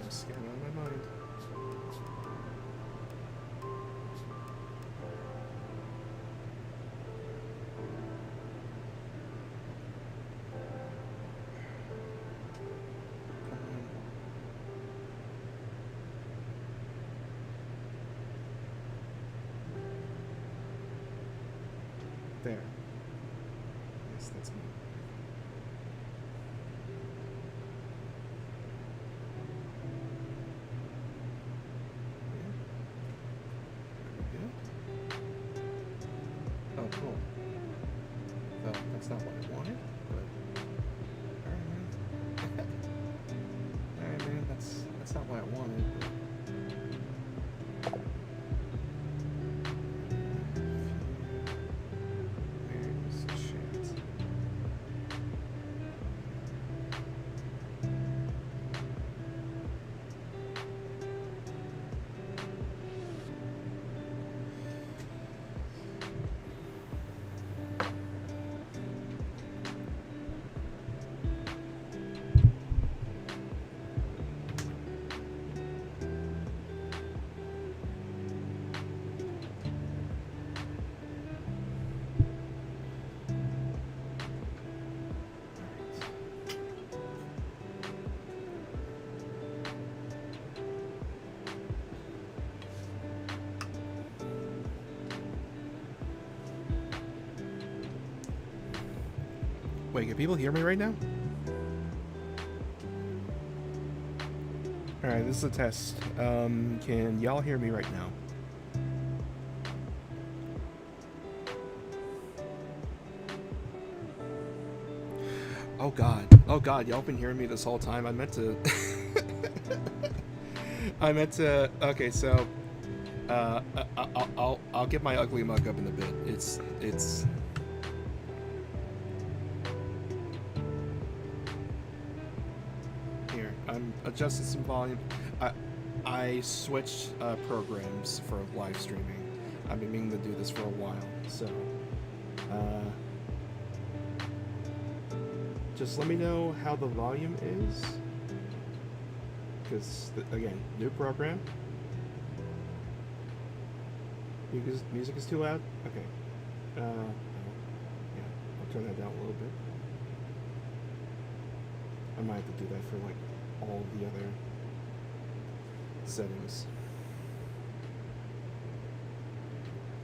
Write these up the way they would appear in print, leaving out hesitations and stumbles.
Just getting out of my mind. There. Yes, that's me. Oh, cool. Well, that's not what I wanted, but alright, man. Alright, man, that's not what I wanted, but where's shit? Wait, can people hear me right now? Alright, this is a test. Can y'all hear me right now? Oh god, y'all been hearing me this whole time. I meant to okay, so I'll get my ugly mug up in a bit. It's here. I'm adjusting some volume. I switched programs for live streaming. I've been meaning to do this for a while, so just let me know how the volume is, because again, new program. Music is too loud. Okay. Yeah, I'll turn that down a little bit. I might have to do that for like all the other settings.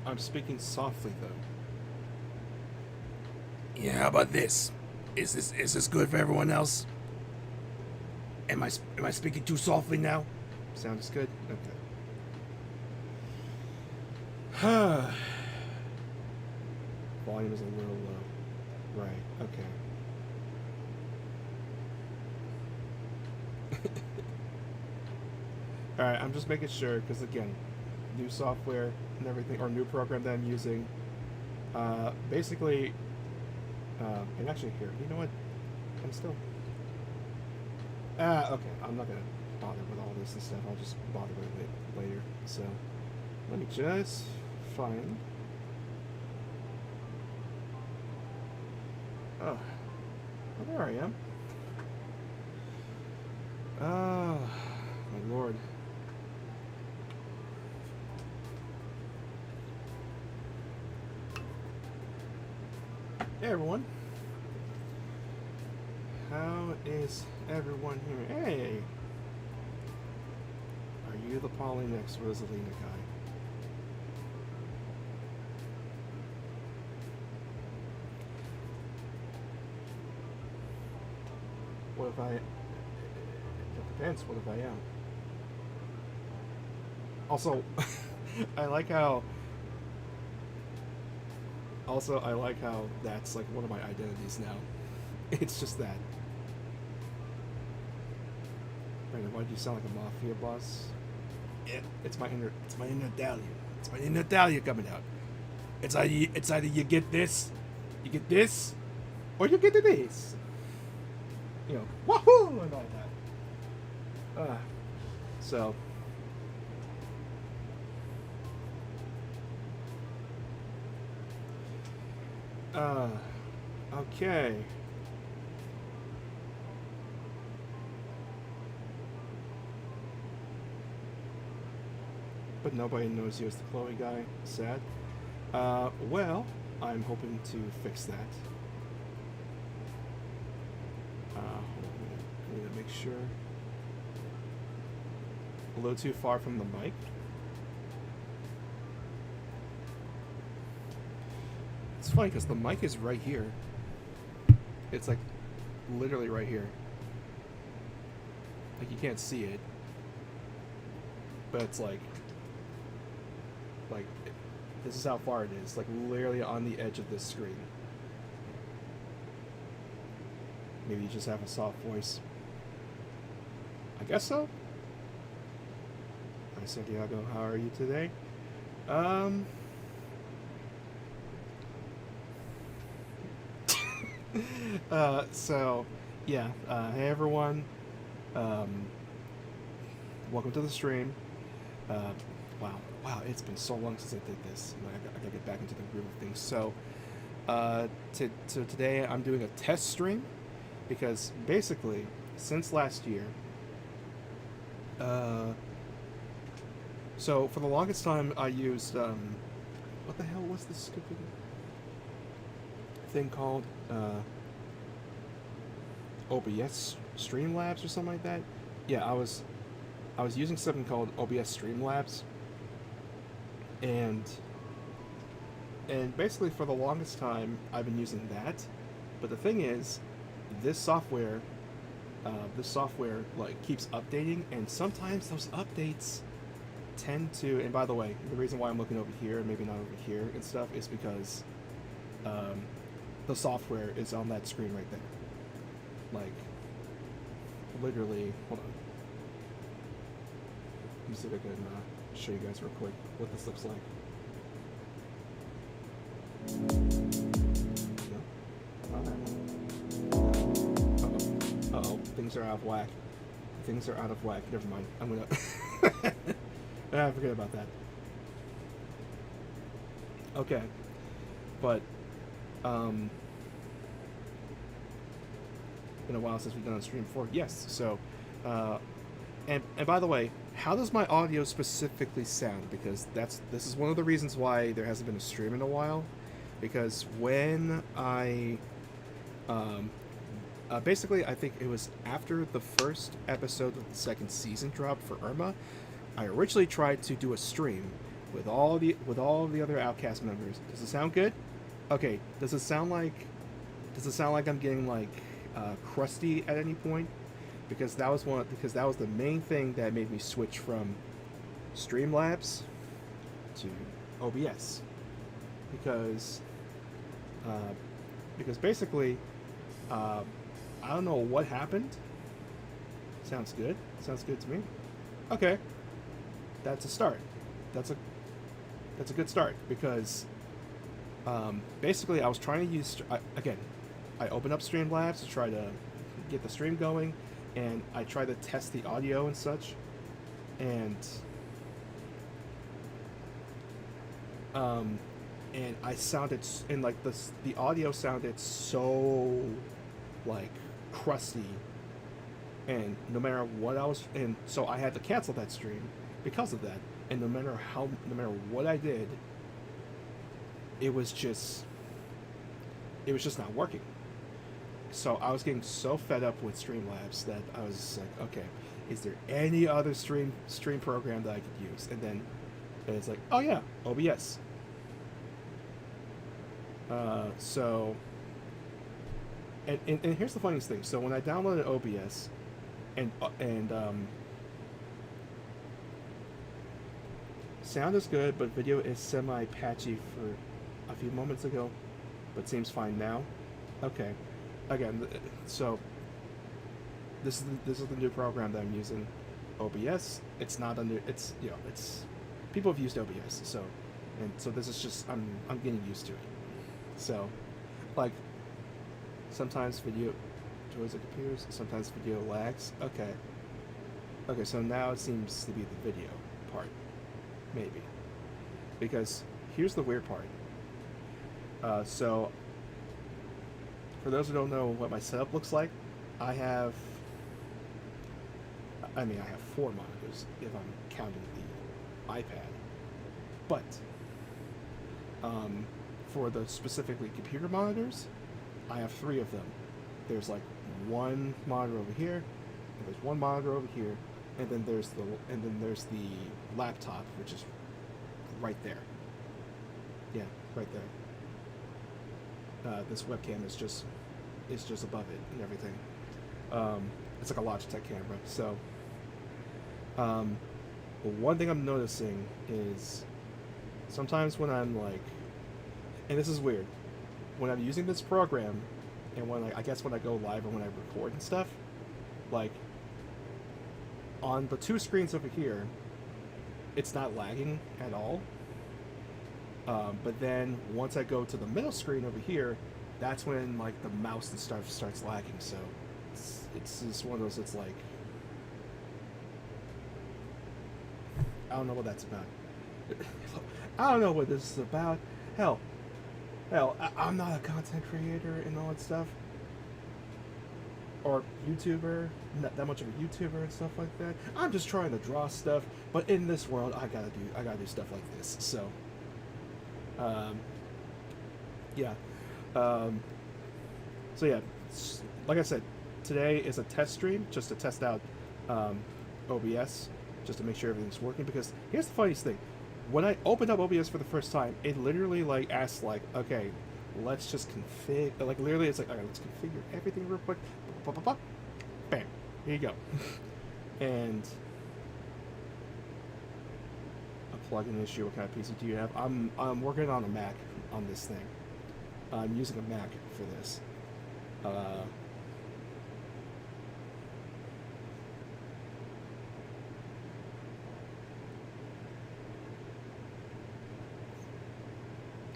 I'm speaking softly though. Yeah, how about this? Is this good for everyone else? Am I speaking too softly now? Sounds good. Okay. Volume is a little low. Right. Okay. All right. I'm just making sure because again, new software and everything, or new program that I'm using. Basically. And actually, here, you know what? I'm still. Okay. I'm not gonna bother with all this and stuff. I'll just bother with it later. So, let me just find. Oh, well, there I am. Oh, my lord. Hey everyone. How is everyone here? Hey! Are you the Polynex Rosalina guy? What if I... It depends, what if I am? Also, I like how that's like one of my identities now. It's just that. Brandon, why do you sound like a mafia boss? It's my inner Dahlia. It's my inner Dahlia coming out. It's either you get this, or you get this. You know, wahoo and all that. So. Okay. but nobody knows you as the Chloe guy. Sad. Well, I'm hoping to fix that. Hold on, I need to make sure. A little too far from the mic. It's funny because the mic is right here. It's like literally right here. Like you can't see it, but it's like this is how far it is. Like literally on the edge of this screen. Maybe you just have a soft voice. I guess so. Hi Santiago, how are you today? So yeah, hey everyone. Welcome to the stream. Wow, it's been so long since I did this. I gotta get back into the groove of things. So, today I'm doing a test stream because basically, since last year, so for the longest time I used, what the hell was this stupid thing called? OBS Streamlabs or something like that. Yeah, I was using something called OBS Streamlabs, and basically for the longest time I've been using that. But the thing is, this software like keeps updating, and sometimes those updates tend to. And by the way, the reason why I'm looking over here and maybe not over here and stuff is because the software is on that screen right there. Like, literally, hold on. Let me see if I can show you guys real quick what this looks like. No? Uh-oh. Things are out of whack. Things are out of whack. Never mind. I'm gonna... forget about that. Okay. But, been a while since we've done a stream before. Yes, so, and by the way, how does my audio specifically sound? Because this is one of the reasons why there hasn't been a stream in a while. Because when I, basically, I think it was after the first episode of the second season dropped for Irma, I originally tried to do a stream with all the other Outcast members. Does it sound good? Okay. Does it sound like I'm getting like crusty at any point? Because that was the main thing that made me switch from Streamlabs to OBS. Because basically, I don't know what happened. Sounds good. Sounds good to me. Okay, that's a start. That's a good start because basically I was trying to use I opened up Streamlabs to try to get the stream going, and I tried to test the audio and such, and I sounded, and like the audio sounded so like crusty, and no matter what and so I had to cancel that stream because of that. And no matter what I did, it was just not working. So I was getting so fed up with Streamlabs that I was just like, okay, is there any other stream program that I could use? And then it's like, oh yeah, OBS. So, and here's the funniest thing. So when I downloaded OBS, and sound is good, but video is semi-patchy for a few moments ago, but seems fine now. Okay. Again, so this is the new program that I'm using, OBS. It's not under, it's people have used OBS, so this is just I'm getting used to it. So, like, sometimes video towards it appears, sometimes video lags. Okay, so now it seems to be the video part, maybe, because here's the weird part. So, for those who don't know what my setup looks like, I have 4 monitors if I'm counting iPad. But for the specifically computer monitors, I have three of them. There's like one monitor over here, and there's one monitor over here, and then there's the laptop, which is right there. Yeah, right there. This webcam is just above it and everything. It's like a Logitech camera. So, but one thing I'm noticing is sometimes when I'm like, and this is weird, when I'm using this program, and when I guess when I go live or when I record and stuff, like on the two screens over here, it's not lagging at all. But then once I go to the middle screen over here, that's when like the mouse and stuff starts lagging. So it's just one of those. It's like I don't know what that's about. I don't know what this is about. Hell, I'm not a content creator and all that stuff, or YouTuber. Not that much of a YouTuber and stuff like that. I'm just trying to draw stuff, but in this world, I gotta do stuff like this. So, yeah. So yeah, like I said, today is a test stream just to test out OBS, just to make sure everything's working. Because here's the funniest thing: when I opened up OBS for the first time, it literally like asked like, okay, let's just config. Like literally, it's like, all right, let's configure everything real quick. Bam, here you go. And a plugin issue. What kind of PC do you have? I'm working on a Mac on this thing. I'm using a Mac for this.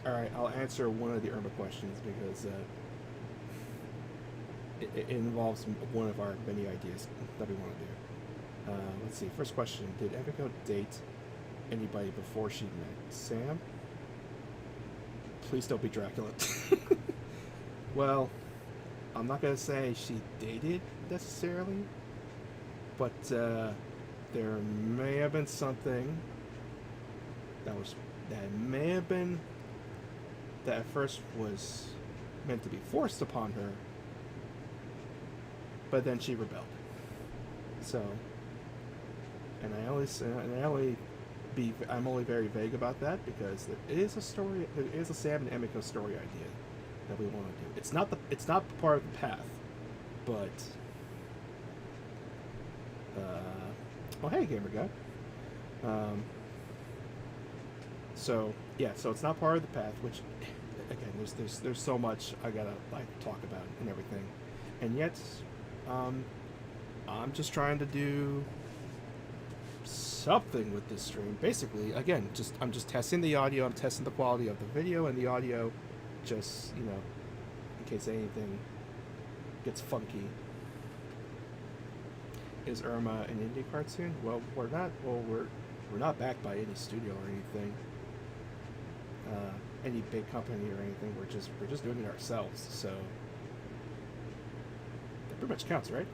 Alright, I'll answer one of the Irma questions because it involves one of our many ideas that we want to do. Let's see, first question. Did Emiko date anybody before she met Sam? Please don't be Dracula. Well, I'm not going to say she dated necessarily, but there may have been something that may have been that at first was meant to be forced upon her, but then she rebelled. So, I'm only very vague about that because there is a story, there is a Sam and Emiko story idea that we want to do. It's not part of the path, but oh hey gamer guy. So yeah, so it's not part of the path, which again there's so much I gotta like talk about and everything, and yet I'm just trying to do something with this stream. Basically, again, I'm just testing the audio. I'm testing the quality of the video and the audio, just in case anything gets funky. Is Irma an indie cartoon? Well, we're not. Well, we're not backed by any studio or anything, any big company or anything. We're just doing it ourselves. So that pretty much counts, right?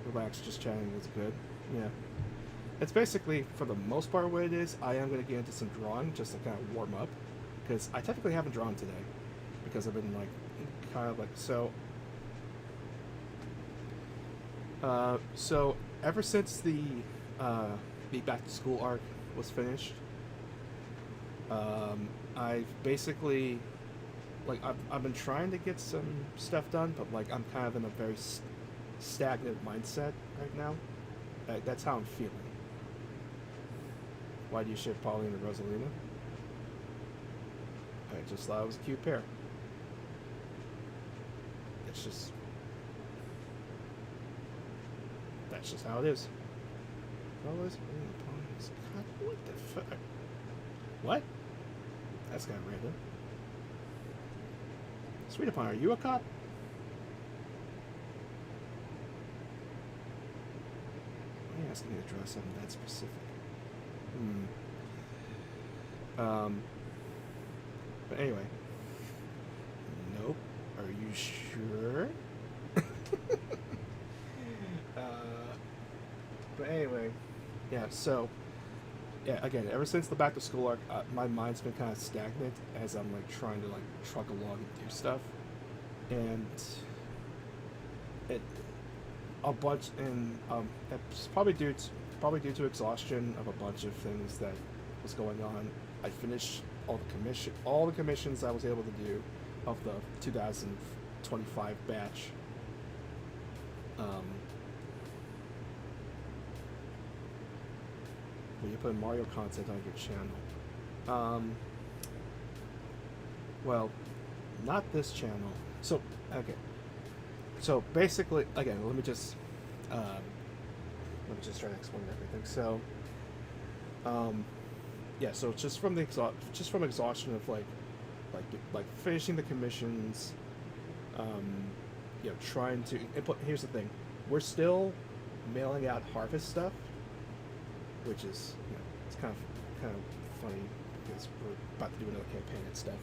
Relax, just chatting is good. Yeah. It's basically, for the most part, what it is. I am going to get into some drawing just to kind of warm up, because I technically haven't drawn today, because I've been like, kind of like, so ever since the back to school arc was finished, I've basically, like, I've been trying to get some stuff done, but like I'm kind of in a very stagnant mindset right now. That's how I'm feeling. Why do you ship Pauline and Rosalina? I just thought it was a cute pair. It's just, that's just how it is. What the fuck? What? That's kind of random. Sweet upon, are you a cop? Why are you asking me to draw something that specific? But anyway. Nope. Are you sure? yeah. So yeah, again, ever since the back to school arc, my mind's been kind of stagnant as I'm like trying to like truck along and do stuff, and it a bunch and it's probably due to exhaustion of a bunch of things that was going on. I finished all the commissions I was able to do of the 2025 batch. Um, when you put Mario content on your channel, well, not this channel. So okay, so basically, again, let me just try to explain everything. So, yeah, so just from exhaustion of like finishing the commissions, um, trying to input. Here's the thing, we're still mailing out harvest stuff, which is it's kind of funny because we're about to do another campaign and stuff,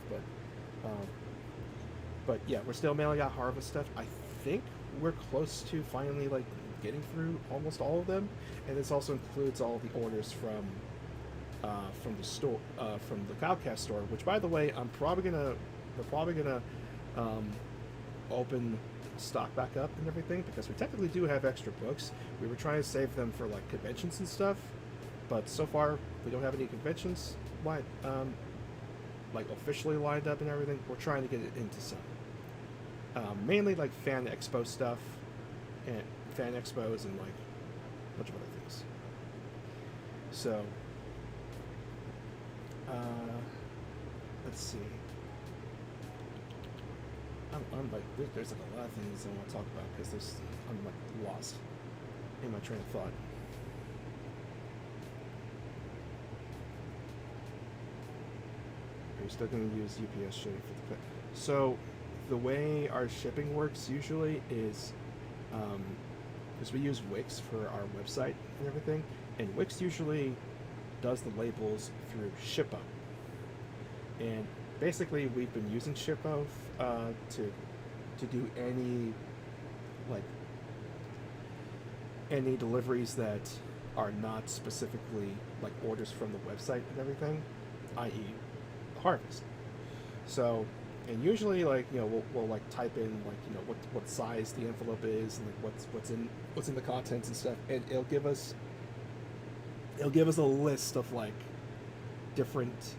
but yeah, we're still mailing out harvest stuff. I think we're close to finally like getting through almost all of them, and this also includes all the orders from the store, from the Cloudcast store. Which, by the way, they're probably gonna open stock back up and everything because we technically do have extra books. We were trying to save them for like conventions and stuff, but so far we don't have any conventions like officially lined up and everything. We're trying to get it into some, mainly like fan expo stuff and fan expos and like a bunch of other things. So let's see. I'm like there's like a lot of things I want to talk about because I'm like lost in my train of thought. Are you still going to use UPS shipping for the So the way our shipping works usually is because we use Wix for our website and everything, and Wix usually does the labels through Shippo. And basically, we've been using Shippo to do any deliveries that are not specifically like orders from the website and everything, i.e., harvest. So, and usually like we'll like type in like what size the envelope is and like what's in the contents and stuff, and it'll give us a list of like different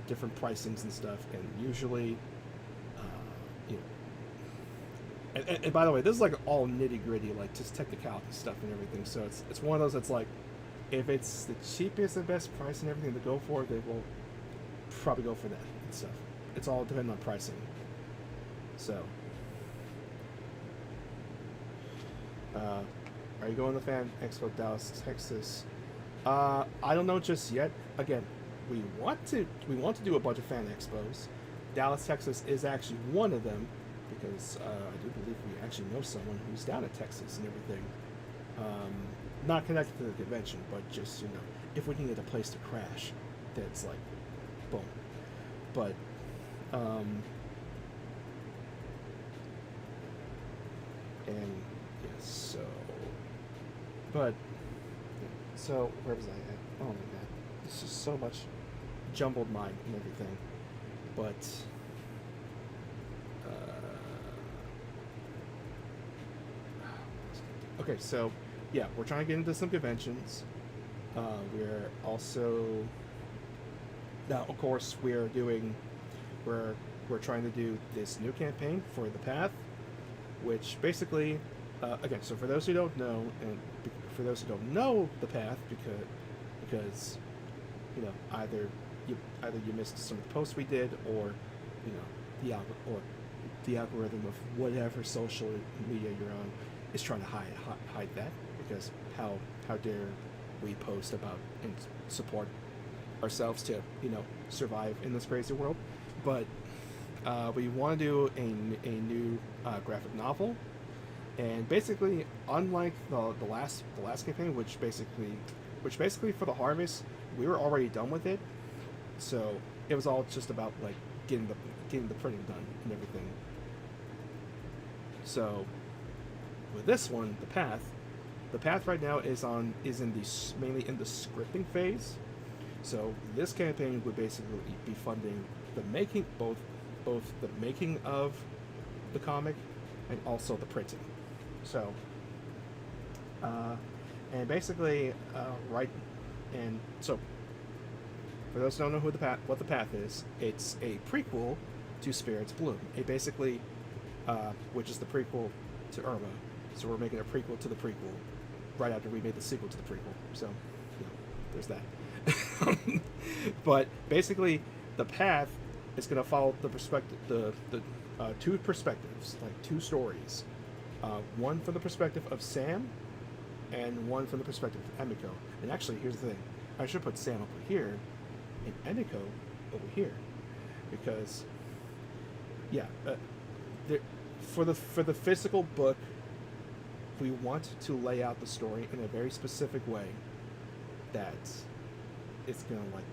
different pricings and stuff, and usually and by the way, this is like all nitty gritty, like just technicality stuff and everything. So it's one of those that's like, if it's the cheapest and best price and everything to go for, they will probably go for that and stuff. It's all dependent on pricing. So, are you going to Fan Expo Dallas, Texas? I don't know just yet. Again, we want to do a bunch of fan expos. Dallas, Texas is actually one of them because I do believe we actually know someone who's down at Texas and everything. Not connected to the convention, but just if we can get a place to crash, that's like, boom. But and yeah, so where was I at? Oh my god, there's just so much jumbled mind and everything. But okay, so yeah, we're trying to get into some conventions. We're also now, of course, we're trying to do this new campaign for the Path, which basically, again, so for those who don't know, and for those who don't know the Path, because either you missed some of the posts we did, or the algorithm of whatever social media you're on is trying to hide that, because how dare we post about and support ourselves to survive in this crazy world. But we want to do a new graphic novel, and basically, unlike the last campaign, which basically for the harvest we were already done with it, so it was all just about like getting the printing done and everything. So with this one, the Path, the path right now is in the mainly in the scripting phase. So this campaign would basically be funding the making both the making of the comic and also the printing. So and basically right and so for those who don't know what the path is, it's a prequel to Spirits Bloom. It basically which is the prequel to Irma. So we're making a prequel to the prequel right after we made the sequel to the prequel. So, there's that. But basically, the path is going to follow the perspective, the two perspectives, like two stories. One from the perspective of Sam, and one from the perspective of Emiko. And actually, here's the thing: I should put Sam over here, and Emiko over here, because, for the physical book, we want to lay out the story in a very specific way that it's gonna like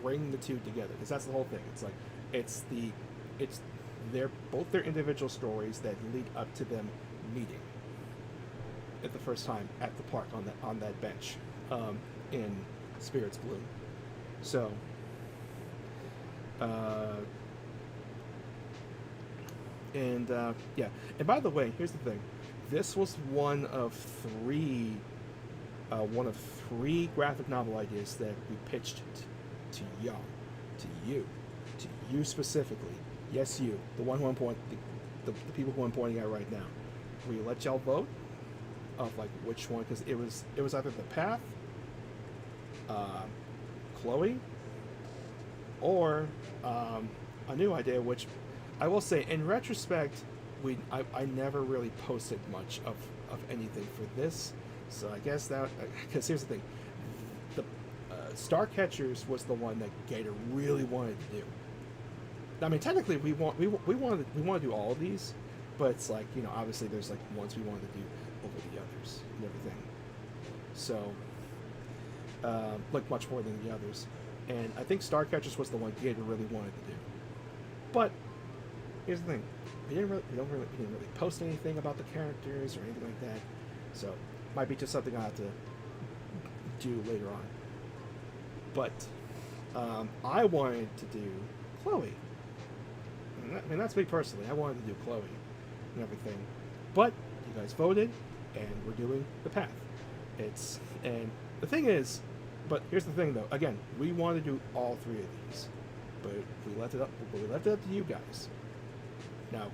bring the two together, because that's the whole thing. It's like it's they're both their individual stories that lead up to them meeting at the first time at the park on that bench in Spirits Bloom. So and by the way, here's the thing. This was one of three graphic novel ideas that we pitched to y'all, to you specifically. Yes, you, the one who I'm the people who I'm pointing at right now. We let y'all vote of like which one, because it was either the path, Chloe, or a new idea, which I will say in retrospect, I never really posted much of anything for this, so I guess that, because here's the thing, the Starcatchers was the one that Gator really wanted to do. I mean, technically we want to do all of these, but it's like, obviously there's like ones we wanted to do over the others and everything. So like much more than the others, and I think Starcatchers was the one Gator really wanted to do. But here's the thing. We didn't really post anything about the characters or anything like that, so might be just something I have to do later on. But I wanted to do Chloe. I mean, that's me personally. I wanted to do Chloe and everything, but you guys voted, and we're doing the path. And the thing is, but here's the thing though. Again, we want to do all three of these, but we left it up to you guys. Now,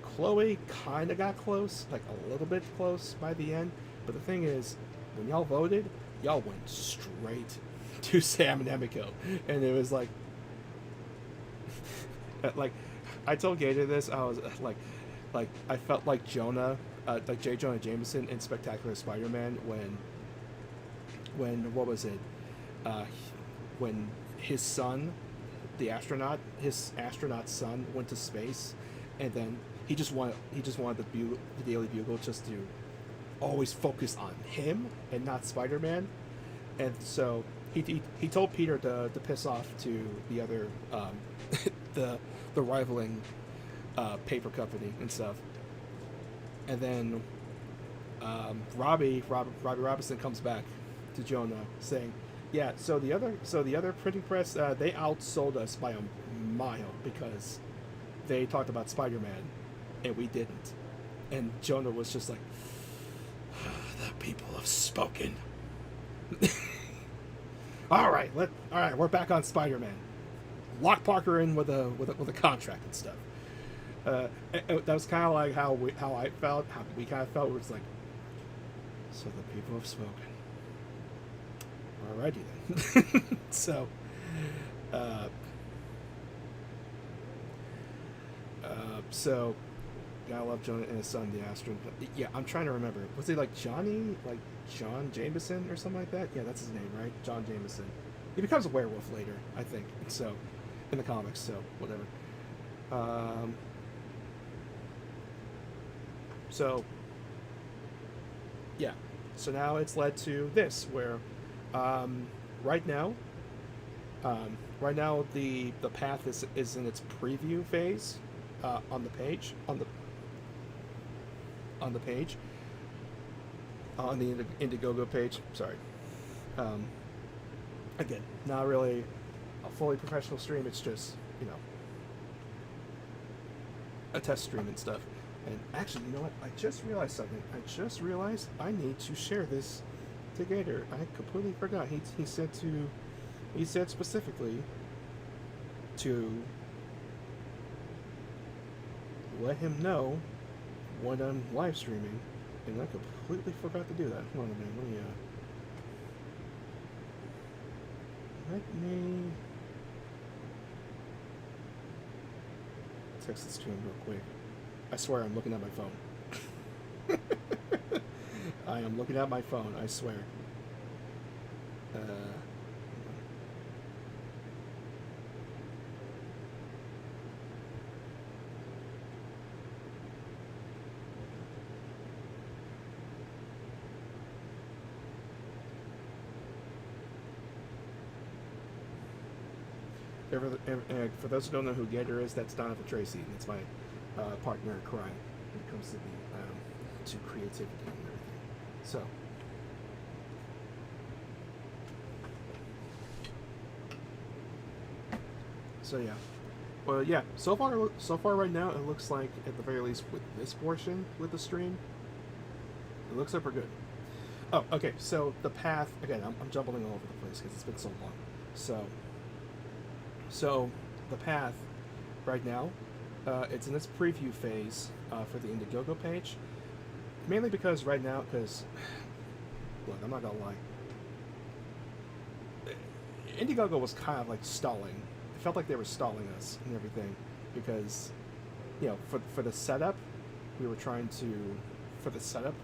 Chloe kind of got close, like a little bit close by the end, but the thing is, when y'all voted, y'all went straight to Sam and Emiko, and it was like, like, I told Gator this, I was like I felt like Jonah, like J. Jonah Jameson in Spectacular Spider-Man when what was it, when his son, his astronaut son went to space, and then he just wanted the Daily Bugle just to always focus on him and not Spider-Man, and so he told Peter to piss off to the other the rivaling paper company and stuff, and then Robbie Robinson comes back to Jonah saying, yeah, so the other printing press, they outsold us by a mile because they talked about Spider-Man and we didn't. And Jonah was just like, the people have spoken. all right, we're back on Spider-Man. Lock Parker in with a contract and stuff. That was kind of like how we kind of felt. It was like, so the people have spoken. Alrighty then. So, gotta love Jonah and his son, the astronaut. Yeah, I'm trying to remember. Was he like Johnny, like John Jameson or something like that? Yeah, that's his name, right? John Jameson. He becomes a werewolf later, I think. So, in the comics. So, whatever. So, yeah. So now it's led to this, where right now the path is in its preview phase on the page. on the Indiegogo page. Sorry. Um, Again, not really a fully professional stream. It's just, you know, a test stream and stuff. And actually, you know what? I just realized something. I just realized I need to share this to Gator. I completely forgot. He said specifically to let him know when I'm live streaming, and I completely forgot to do that. Hold on a minute. Let me text this to him real quick. I swear I'm looking at my phone. I am looking at my phone, I swear. For those who don't know who Gator is, that's Donovan Tracy, and it's my partner in crime when it comes to creativity and everything. So yeah. Well, yeah. So far right now, it looks like at the very least with this portion with the stream, it looks super good. Oh, okay. So the path again. I'm jumbling all over the place because it's been so long. So the path right now, it's in its preview phase for the Indiegogo page. Mainly because right now, look, I'm not gonna lie. Indiegogo was kind of like stalling. It felt like they were stalling us and everything because, you know, for the setup, we were trying to for the setup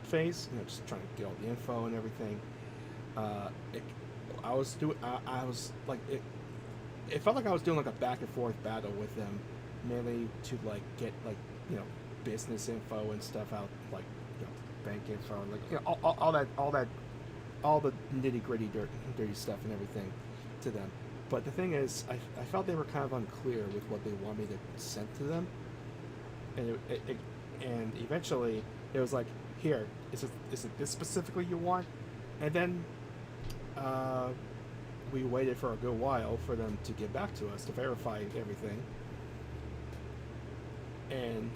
phase, you know, just trying to get all the info and everything. I was like it felt like I was doing like a back and forth battle with them, mainly to like get like, you know, business info and stuff out, like, you know, bank info and like, you know, all the nitty gritty dirty stuff and everything to them. But the thing is, I felt they were kind of unclear with what they want me to send to them, and and eventually it was like, here, is it this specifically you want? And then we waited for a good while for them to get back to us to verify everything. And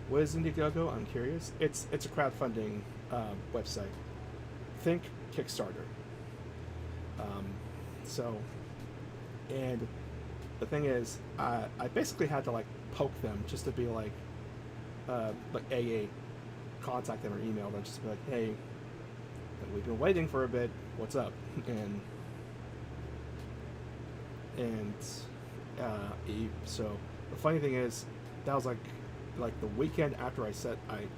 what is Indiegogo? I'm curious. It's a crowdfunding website. Think Kickstarter. And the thing is, I basically had to like poke them just to be like AA, contact them or email them, just to be like, hey, we've been waiting for a bit. What's up? So the funny thing is, that was like the weekend after I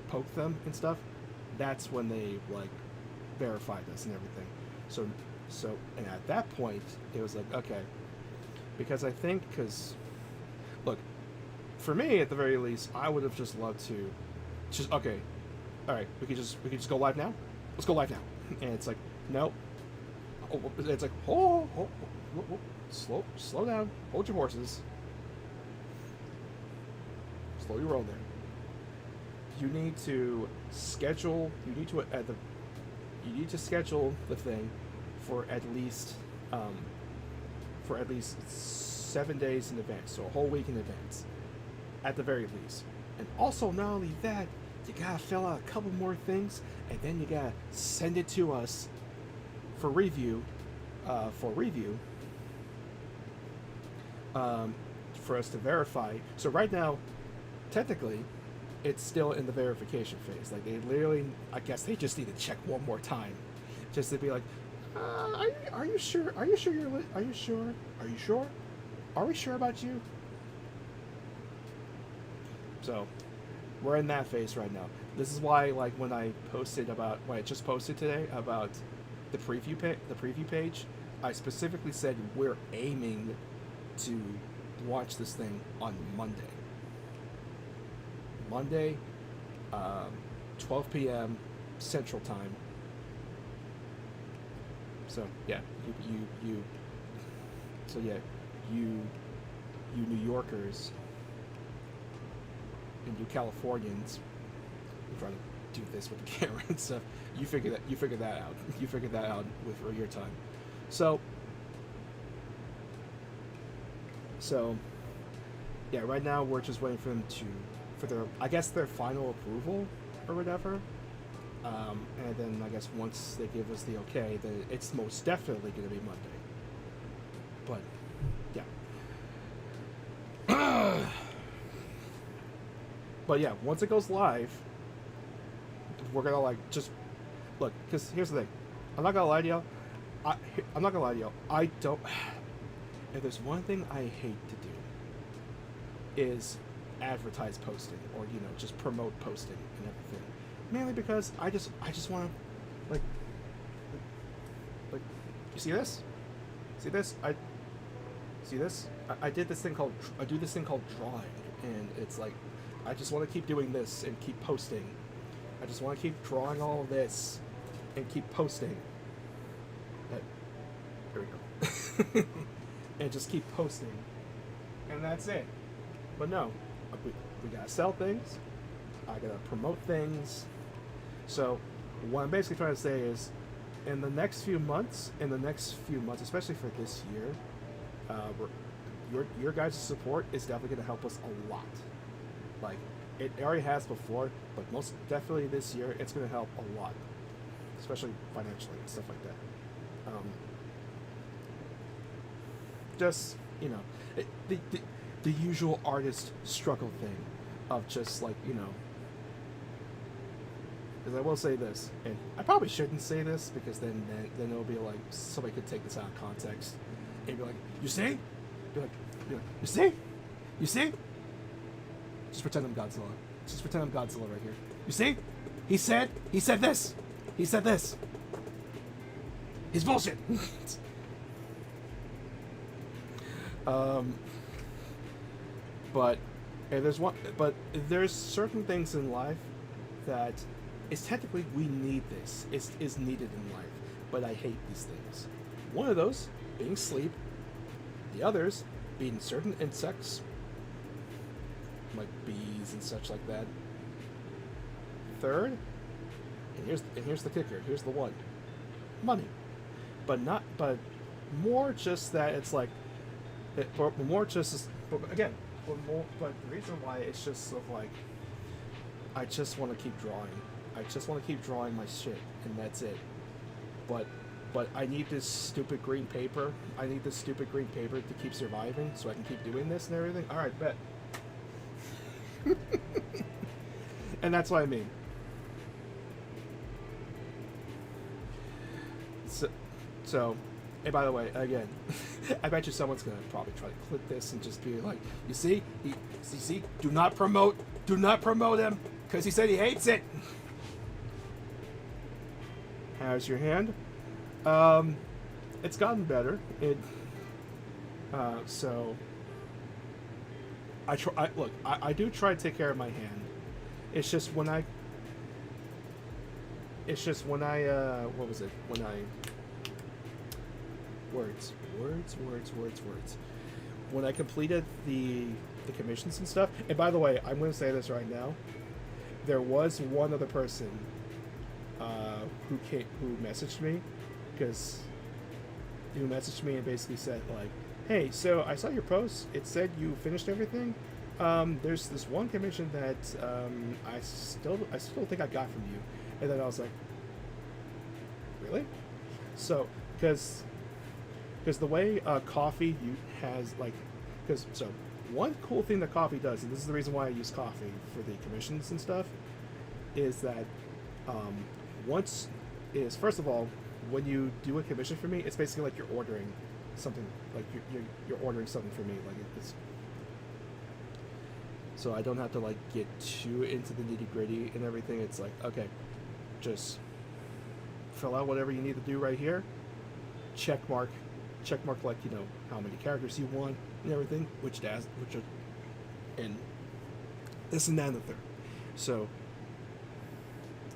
poked them and stuff. That's when they like verified us and everything. So and at that point it was like, okay, because look, for me at the very least, I would have just loved to just, okay, all right, we could just go live now. Let's go live now. And it's like, no. It's like, slow down, hold your horses, slow your roll there. You need to schedule. You need to schedule the thing for at least 7 days in advance, so a whole week in advance, at the very least. And also, not only that, you gotta fill out a couple more things, and then you gotta send it to us for review, for us to verify. So right now, technically, it's still in the verification phase. Like, they literally, I guess they just need to check one more time, just to be like, are you sure? Are you sure are you sure? Are you sure? Are we sure about you? So, we're in that phase right now. This is why, like, when I just posted today about the preview page, I specifically said we're aiming to launch this thing on Monday, 12 p.m. Central Time. So yeah, you New Yorkers and you Californians, I'm trying to do this with the camera and stuff. You figure that out. You figure that out with for your time. So so yeah, right now we're just waiting for them to for their I guess their final approval or whatever. And then I guess once they give us the okay, then it's most definitely going to be Monday. But yeah. But yeah, once it goes live, we're gonna like just look. Because here's the thing, I'm not gonna lie to y'all. I'm not gonna lie to y'all. I don't. If there's one thing I hate to do, is advertise posting or just promote posting and everything. Mainly because I just want to like you see this? See this? I did this thing called I do this thing called drawing, and it's like I just want to keep doing this and keep posting. I just want to keep drawing all of this and keep posting. Here we go. And just keep posting, and that's it. But no, we gotta sell things. I gotta promote things. So what I'm basically trying to say is, in the next few months, especially for this year, your guys' support is definitely gonna help us a lot. Like it already has before, but most definitely this year, it's gonna help a lot, especially financially and stuff like that. Just the usual artist struggle thing of just like because I will say this, and I probably shouldn't say this because then it'll be like somebody could take this out of context and be like, you see? Be like, you see? Just pretend I'm Godzilla. Just pretend I'm Godzilla right here. You see? He said this. He said this. He's bullshit. But there's certain things in life that is technically we need this. Is needed in life. But I hate these things. One of those being sleep. The others being certain insects, like bees and such like that. Third, and here's the kicker. Here's the one. Money. But more just that it's like more just again. But the reason why it's just sort of like I just want to keep drawing. I just want to keep drawing my shit, and that's it. But I need this stupid green paper. I need this stupid green paper to keep surviving, so I can keep doing this and everything. All right, bet. And that's what I mean. So, and by the way, again, I bet you someone's gonna probably try to clip this and just be like, "You see, do not promote him because he said he hates it." How's your hand? It's gotten better. So I do try to take care of my hand. It's just when I what was it? When I words. When I completed the commissions and stuff. And by the way, I'm going to say this right now. There was one other person who messaged me and basically said like, "Hey, so I saw your post. It said you finished everything. There's this one commission that I still think I got from you." And then I was like, "Really?" So because the way coffee has like so one cool thing that coffee does, and this is the reason why I use coffee for the commissions and stuff, is that first of all, when you do a commission for me, it's basically like you're ordering something, like you're ordering something for me, like it's. So I don't have to like get too into the nitty gritty and everything. It's like, okay, just fill out whatever you need to do right here. Check mark like how many characters you want and everything, and this and that and the third. So,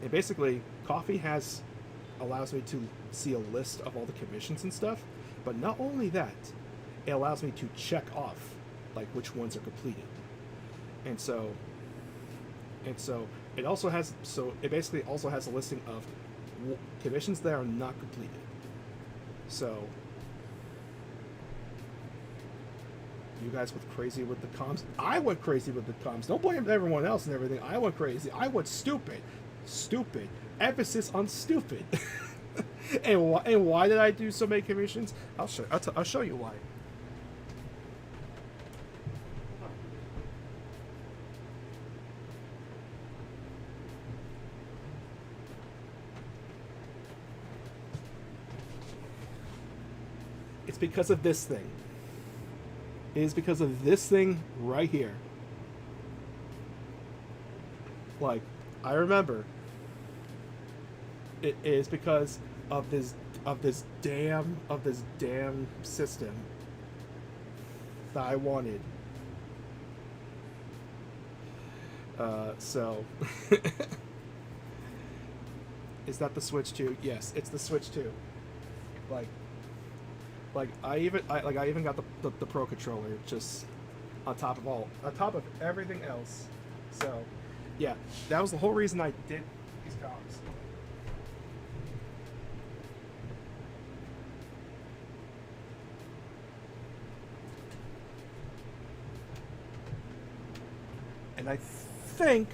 and basically, coffee allows me to see a list of all the commissions and stuff. But not only that, it allows me to check off like which ones are completed. And so It also has, so it basically also has a listing of commissions that are not completed. So you guys went crazy with the comms. I went crazy with the comms. Don't blame everyone else and everything. I went crazy. I went stupid. Stupid. Emphasis on stupid. And why did I do so many commissions? I'll show you why. It's because of this thing. It is because of this thing right here. Like, I remember. It is because of this damn system that I wanted. So is that the Switch 2? Yes, it's the Switch 2. Like I even got the Pro controller just on top of everything else. So yeah, that was the whole reason I did these comms. And think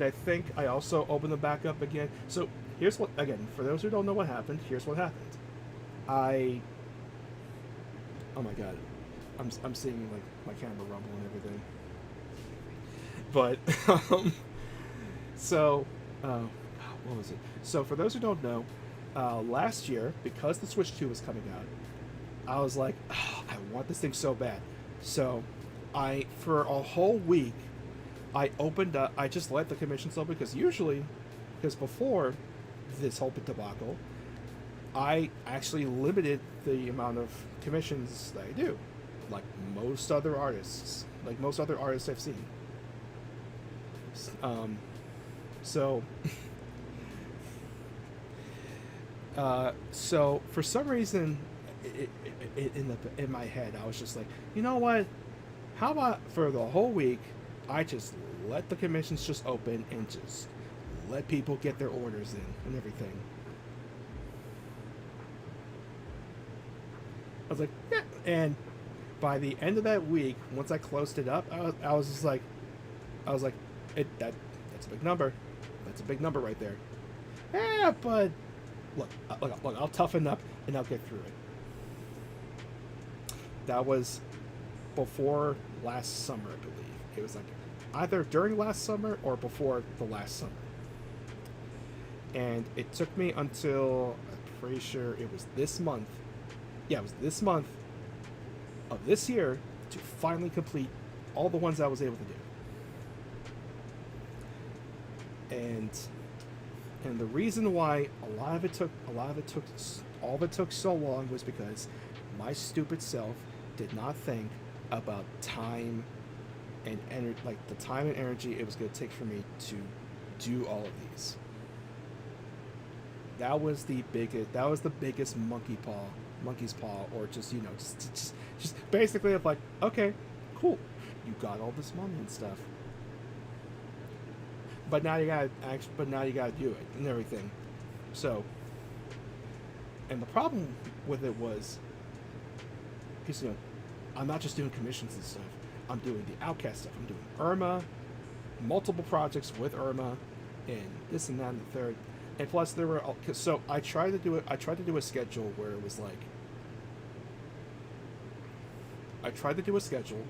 I think I also opened them back up again. So here's what, again, for those who don't know what happened, here's what happened. Oh my god, I'm seeing like my camera rumble and everything. But so what was it? So for those who don't know, last year, because the Switch 2 was coming out, I was like, oh, I want this thing so bad. So for a whole week, I just let the commissions open because before this whole debacle, I actually limited the amount of commissions that I do, like most other artists I've seen. So, so for some reason, in my head, I was just like, you know what? How about for the whole week, I just let the commissions just open and just let people get their orders in and everything. I was like, yeah. And by the end of that week, once I closed it up, I was just like, that's a big number. That's a big number right there. Yeah, but look, I'll toughen up and I'll get through it. That was before last summer, I believe. It was like either during last summer or before the last summer. And it took me until, I'm pretty sure it was this month. Yeah, it was this month of this year to finally complete all the ones I was able to do. And the reason why all of it took so long was because my stupid self did not think about time and the time and energy it was going to take for me to do all of these. That was the biggest monkey's paw, or just just basically of like, okay, cool, you got all this money and stuff, but now you gotta do it and everything. So, and the problem with it was, because I'm not just doing commissions and stuff. I'm doing the Outcast stuff. I'm doing Irma, multiple projects with Irma, and this and that and the third. And plus, there were so I tried to do a schedule where it was like, I tried to do a schedule,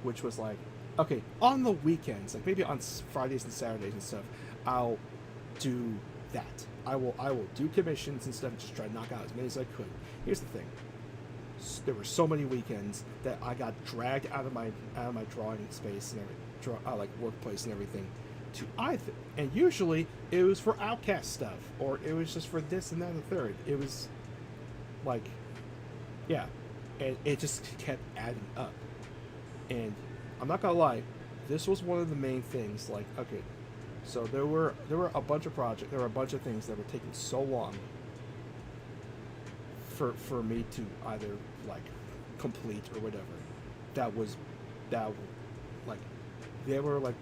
which was like, okay, on the weekends, like maybe on Fridays and Saturdays and stuff, I'll do that. I will do commissions and stuff and just try to knock out as many as I could. Here's the thing. There were so many weekends that I got dragged out of my drawing space and everything, like workplace and everything, to either. And usually it was for Outcast stuff, or it was just for this and that and the third. It was like, yeah, and it just kept adding up. And I'm not gonna lie, this was one of the main things. Like, okay, so there were a bunch of projects, there were a bunch of things that were taking so long for me to either like complete or whatever. That like they were like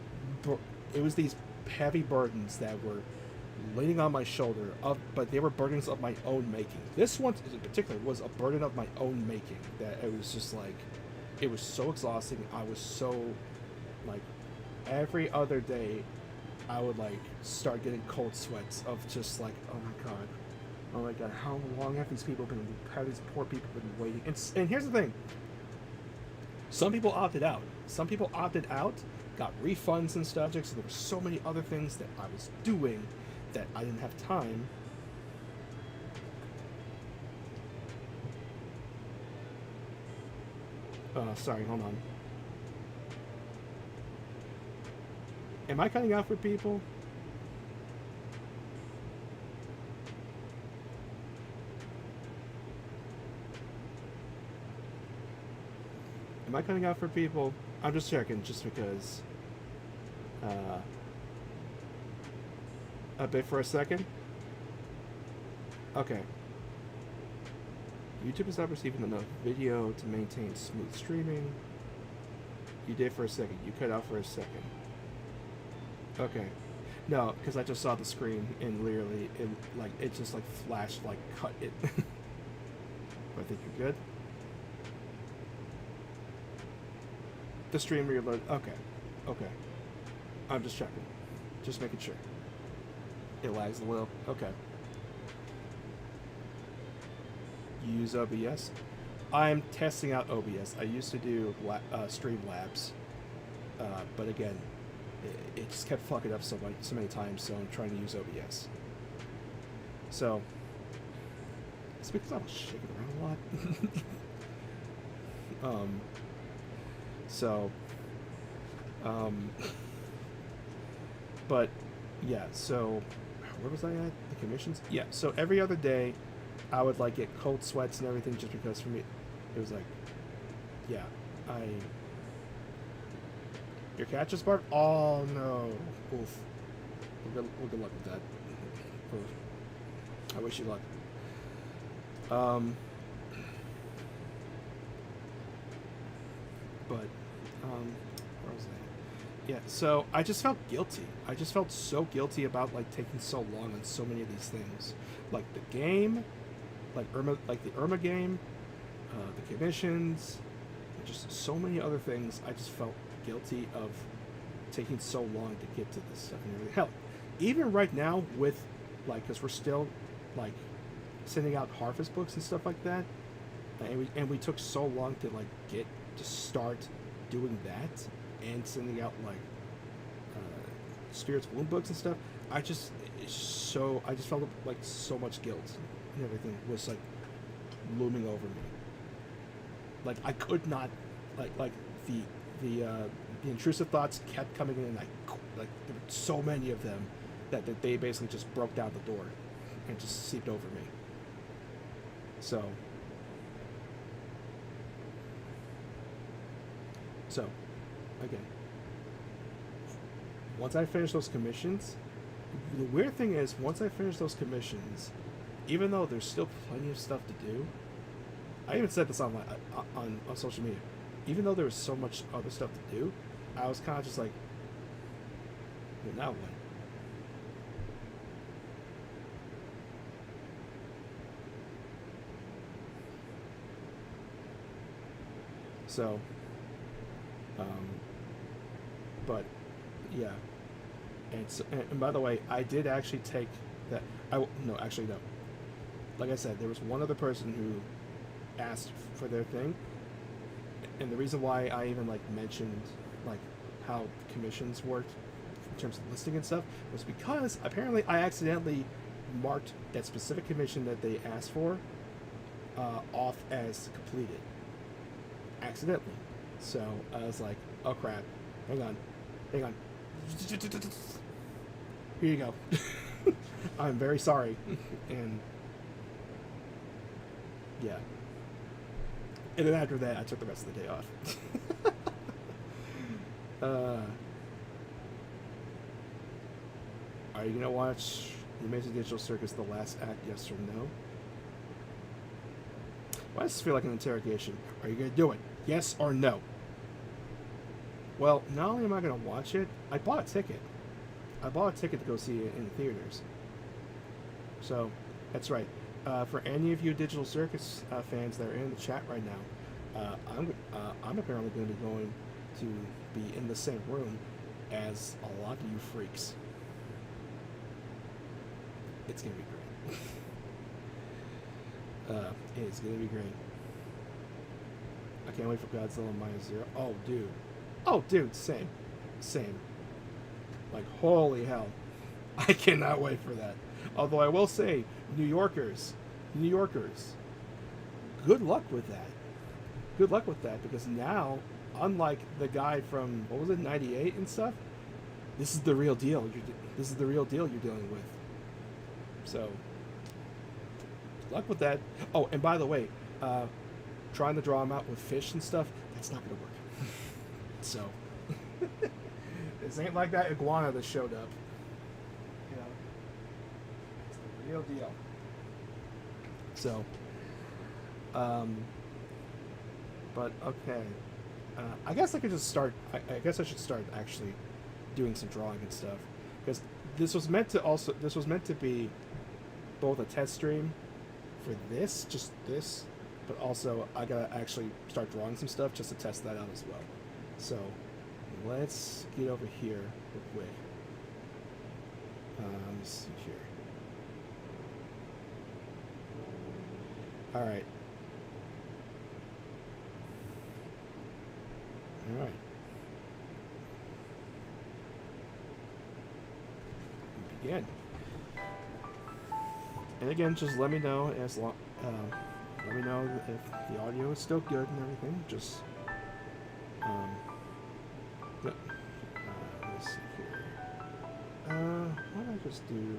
it was these heavy burdens that were leaning on my shoulder, but they were burdens of my own making. This one in particular was a burden of my own making, that it was just like, it was so exhausting. I was so, like, every other day I would like start getting cold sweats of just like, oh my god, how long have these poor people been waiting? And here's the thing, some people opted out. Some people opted out, got refunds and stuff, so there were so many other things that I was doing that I didn't have time. Sorry, hold on. Am I cutting out for people? Am I cutting out for people? I'm just checking, just because. A bit for a second. Okay. YouTube is not receiving enough video to maintain smooth streaming. You did for a second. You cut out for a second. Okay. No, because I just saw the screen and literally it just like flashed like cut it. I think you're good. The stream reload. Okay. Okay. I'm just checking. Just making sure. It lags a little. Okay. You use OBS? I'm testing out OBS. I used to do Streamlabs, but again, it just kept fucking up so many times. So I'm trying to use OBS. So it's because I was shaking around a lot. But yeah. So where was I at? The commissions? Yeah. So every other day, I would like get cold sweats and everything just because for me, it was like, yeah, your cat just barked? Oh no. Oof. Well, good luck with that. Oof. I wish you luck. But, where was I? Yeah, so I just felt guilty. I just felt so guilty about like taking so long on so many of these things. Like the game, like the Irma game, the commissions, and just so many other things. I just felt guilty of taking so long to get to this stuff and everything. Hell, even right now with like, because we're still like sending out harvest books and stuff like that, and we took so long to like get to start doing that and sending out like Spirits Womb books and stuff. I just felt like so much guilt and everything was like looming over me. Like I could not, like the intrusive thoughts kept coming in, and like there were so many of them that they basically just broke down the door and just seeped over me. So again, once I finish those commissions, the weird thing is, once I finish those commissions, even though there's still plenty of stuff to do, I even said this on social media, even though there was so much other stuff to do, I was kind of just like, well, now what? So, but yeah, and by the way, I did actually take that. No, actually no. Like I said, there was one other person who asked for their thing, and the reason why I even like mentioned like how commissions worked in terms of listing and stuff was because apparently I accidentally marked that specific commission that they asked for off as completed accidentally. So I was like, oh crap, hang on. Here you go. I'm very sorry. And yeah. And then after that, I took the rest of the day off. Are you going to watch The Amazing Digital Circus, The Last Act, yes or no? Why does this feel like an interrogation? Are you going to do it? Yes or no? Well, not only am I gonna watch it, I bought a ticket. I bought a ticket to go see it in the theaters. So, that's right. For any of you Digital Circus fans that are in the chat right now, I'm apparently going to be going to be in the same room as a lot of you freaks. It's going to be great. It's going to be great. I can't wait for Godzilla Minus Zero. Oh, dude, same. Same. Like, holy hell. I cannot wait for that. Although I will say, New Yorkers, good luck with that. Good luck with that, because now, unlike the guy from, what was it, 98 and stuff, this is the real deal. This is the real deal you're dealing with. So, good luck with that. Oh, and by the way, trying to draw him out with fish and stuff, that's not going to work. So, this ain't like that iguana that showed up. You know, it's the real deal. So, but okay. I guess I could just start. I guess I should start actually doing some drawing and stuff, because this was meant to be both a test stream for just this, but also I gotta actually start drawing some stuff just to test that out as well. So let's get over here real quick. Let's see here. All right. All right. Begin. And again, just let me know let me know if the audio is still good and everything. Just let's see here. Why don't I just do?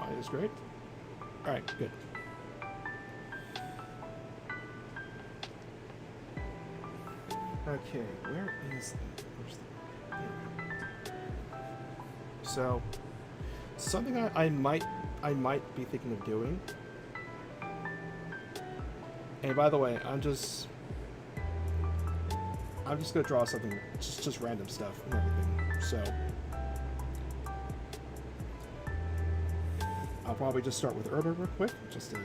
Audio is great. All right, good. Okay, where's the? So, something I might be thinking of doing. And by the way, I'm just gonna draw something, just random stuff and everything. So, I'll probably just start with Urban real quick, just to.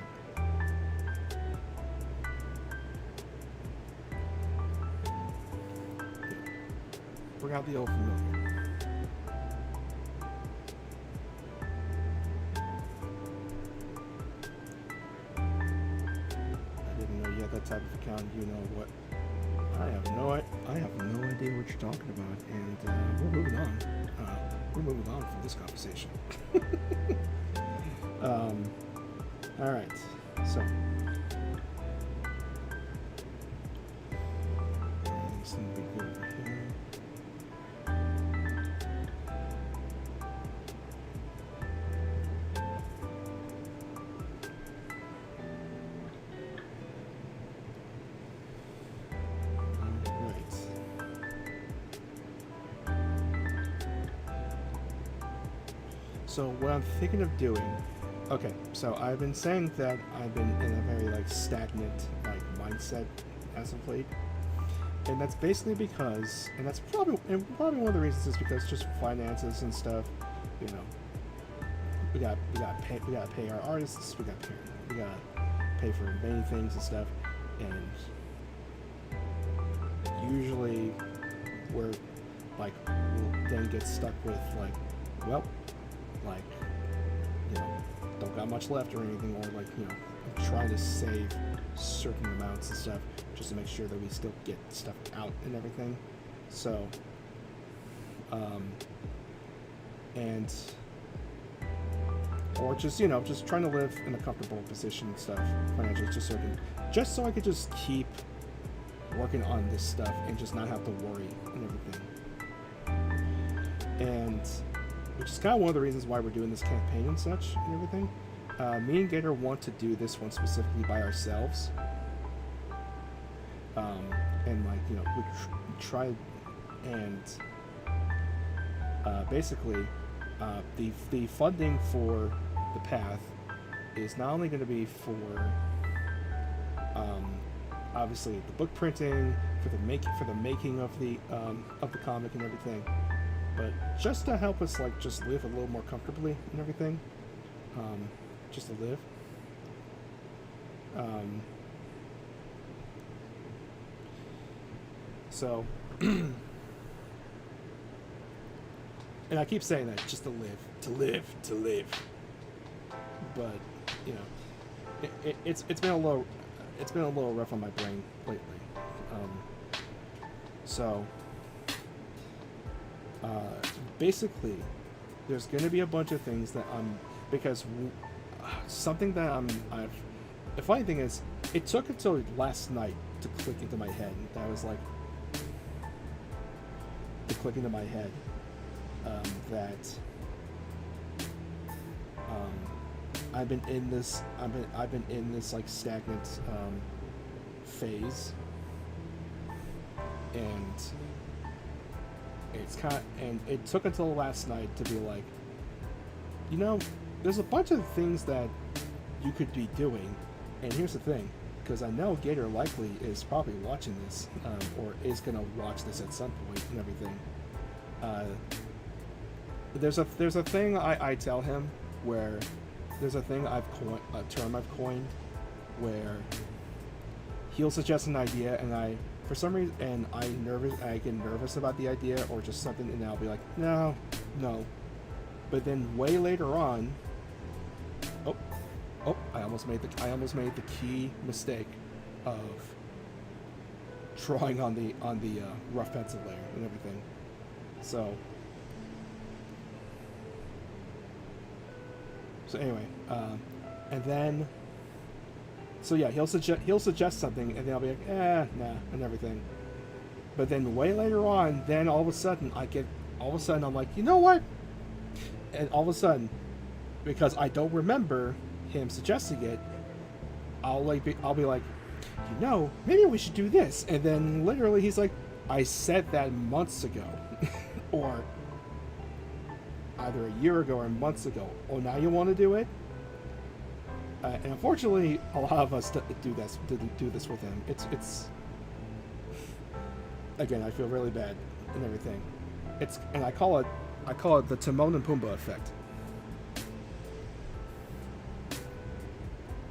Bring out the old familiar. I didn't know you had that type of account. You know what? I have no idea what you're talking about, and we're moving on. We're moving on from this conversation. All right. So. So what I'm thinking of doing, okay, so I've been saying that I've been in a very stagnant mindset as of late, and that's basically because, and that's probably one of the reasons is because just finances and stuff, you know, we gotta pay our artists, we gotta pay for many things and stuff, and usually we'll then get stuck with don't got much left or anything, or trying to save certain amounts and stuff just to make sure that we still get stuff out and everything. So, and or just just trying to live in a comfortable position and stuff financially, just so I could just keep working on this stuff and just not have to worry and everything. And which is kind of one of the reasons why we're doing this campaign and such and everything. Me and Gator want to do this one specifically by ourselves. And we try and basically the funding for the path is not only going to be for um, obviously the book printing, for the making of the comic and everything, but just to help us like just live a little more comfortably and everything, just to live. Um, so, and I keep saying that just to live, to live, to live. But you know, it's been a little rough on my brain lately. So basically, there's going to be a bunch of things that because something that I've. The funny thing is, it took until last night to click into my head. That was like to click into my head that I've been in this like stagnant phase, and and it took until last night to be like, you know, there's a bunch of things that you could be doing, and here's the thing, because I know Gator likely is probably watching this, or is gonna watch this at some point and everything. There's a thing I tell him where there's a thing a term I've coined where he'll suggest an idea and I for some reason and I get nervous about the idea or just something, and I'll be like no, but then way later on, I almost made the key mistake of drawing on the rough pencil layer and everything. So anyway, and then yeah, he'll suggest something, and then I'll be like, nah, and everything. But then way later on, then all of a sudden I'm like, you know what? And all of a sudden, because I don't remember him suggesting it, I'll be like, you know, maybe we should do this. And then literally he's like, I said that months ago, or either a year ago or months ago. Oh, now you want to do it? And unfortunately, a lot of us do this with him. It's again, I feel really bad and everything. And I call it the Timon and Pumbaa effect.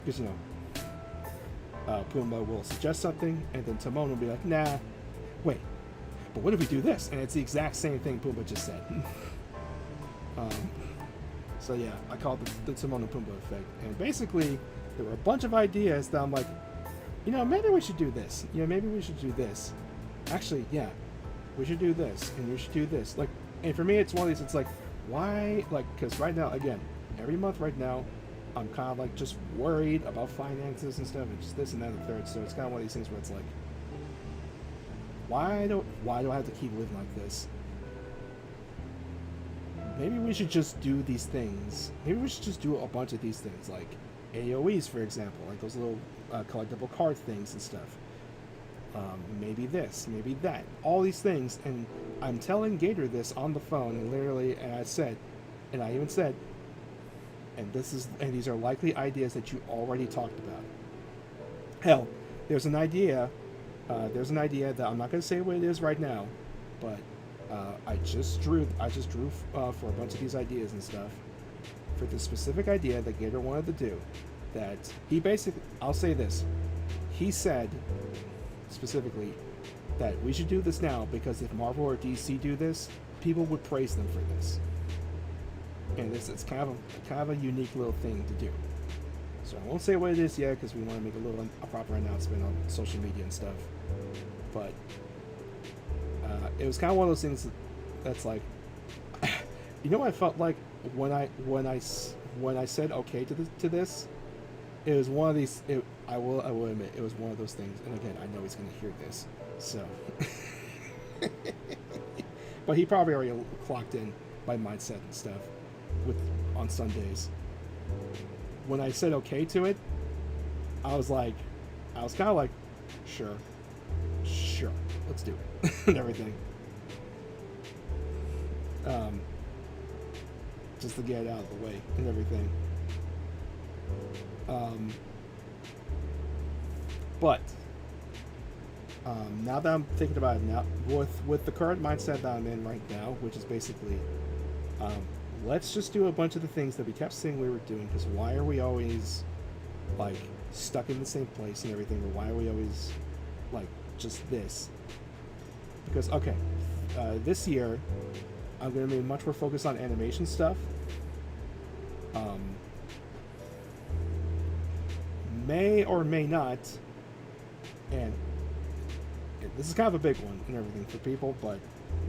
Because, you know, Pumbaa will suggest something, and then Timon will be like, nah, wait, but what if we do this? And it's the exact same thing Pumbaa just said. So yeah, I call it the Timon and Pumbaa effect. And basically, there were a bunch of ideas that I'm like, you know, maybe we should do this. You know, maybe we should do this. Actually, yeah, we should do this, and we should do this. Like, and for me, it's one of these. It's like, why? Like, because right now, again, every month right now, I'm kind of like just worried about finances and stuff, and just this and that and the third. So it's kind of one of these things where it's like, why do I have to keep living like this? Maybe we should just do these things. Maybe we should just do a bunch of these things, like AOEs, for example, like those little collectible card things and stuff. Maybe this, maybe that, all these things. And I'm telling Gator this on the phone, and literally, and I even said, and these are likely ideas that you already talked about. Hell, there's an idea that I'm not going to say what it is right now, but I just drew for a bunch of these ideas and stuff for the specific idea that Gator wanted to do. That he basically, I'll say this, he said specifically that we should do this now because if Marvel or DC do this, people would praise them for this. And it's kind of a unique little thing to do. So I won't say what it is yet because we want to make a proper announcement on social media and stuff. But it was kind of one of those things that's like, you know what I felt like when I said okay to this. It was one of these. I will admit it was one of those things. And again, I know he's going to hear this, so. But he probably already clocked in my mindset and stuff on Sundays. When I said okay to it, I was kind of like, sure, let's do it, and everything. Just to get it out of the way and everything. Um, but now that I'm thinking about it now, with the current mindset that I'm in right now, which is basically, um, let's just do a bunch of the things that we kept saying we were doing. Because why are we always like stuck in the same place and everything? Or why are we always like just this? Because okay, this year I'm going to be much more focused on animation stuff. Um, may or may not, and this is kind of a big one and everything for people, but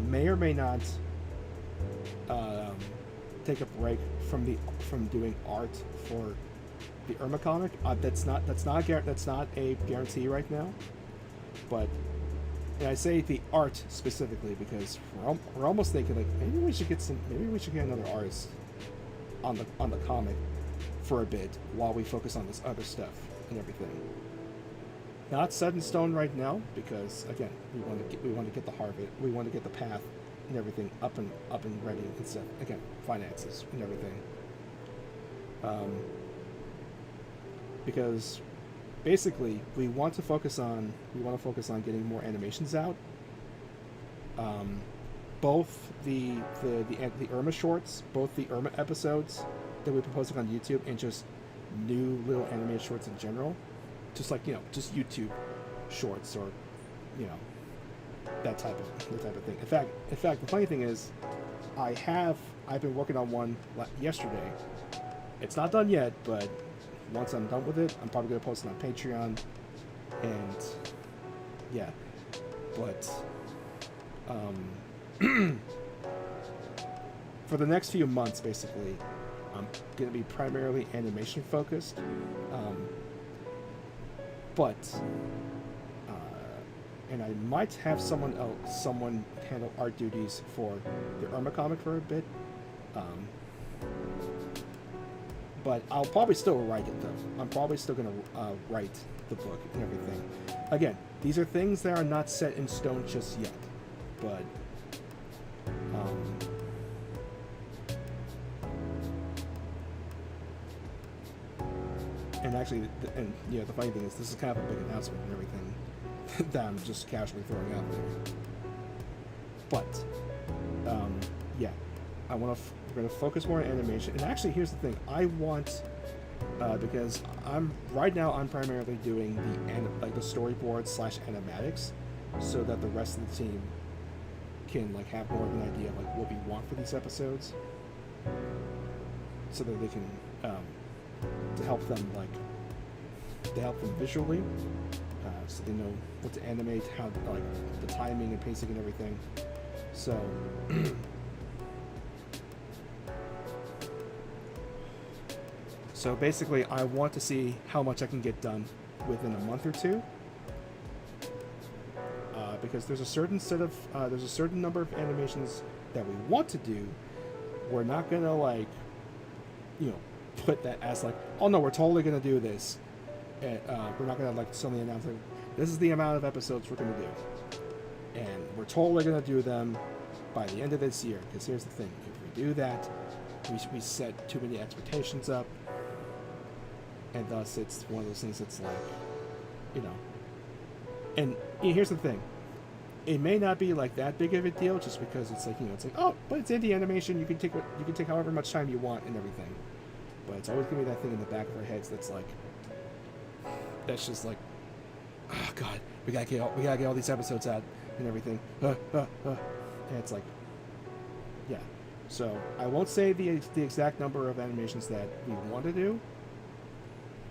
may or may not um, take a break from doing art for the Irma comic. That's not a guarantee right now, but and I say the art specifically because we're almost thinking like maybe we should get another artist on the comic for a bit while we focus on this other stuff and everything. Not set in stone right now because again we want to get the harvest, we want to get the path and everything up and ready and stuff. Again, finances and everything. Because basically we want to focus on getting more animations out. Both the Irma shorts, both the Irma episodes that we've been posting on YouTube, and just new little animated shorts in general, just like just YouTube shorts or that type of thing. In fact, the funny thing is, I've been working on one yesterday. It's not done yet, but once I'm done with it, I'm probably gonna post it on Patreon, and yeah, but for the next few months, basically, I'm gonna be primarily animation focused, but and I might have someone handle art duties for the Irma comic for a bit. But I'll probably still write it though. I'm probably still gonna write the book and everything. Again, these are things that are not set in stone just yet, but and actually, the funny thing is, this is kind of a big announcement and everything that I'm just casually throwing out there. But yeah, we're gonna focus more on animation. And actually, here's the thing: I want because I'm primarily doing the storyboard / animatics, so that the rest of the team can have more of an idea of what we want for these episodes, so that they can to help them visually, so they know what to animate, how the timing and pacing and everything. So. So basically, I want to see how much I can get done within a month or two, because there's a certain number of animations that we want to do. We're not gonna put that as oh no, we're totally gonna do this. And, we're not gonna suddenly announce this is the amount of episodes we're gonna do, and we're totally gonna do them by the end of this year. Because here's the thing: if we do that, we set too many expectations up. And thus, it's one of those things that's and here's the thing: it may not be that big of a deal, just because it's oh, but it's indie animation. You can take however much time you want and everything. But it's always gonna be that thing in the back of our heads that's just oh god, we gotta get all these episodes out and everything. And it's yeah. So I won't say the exact number of animations that we want to do.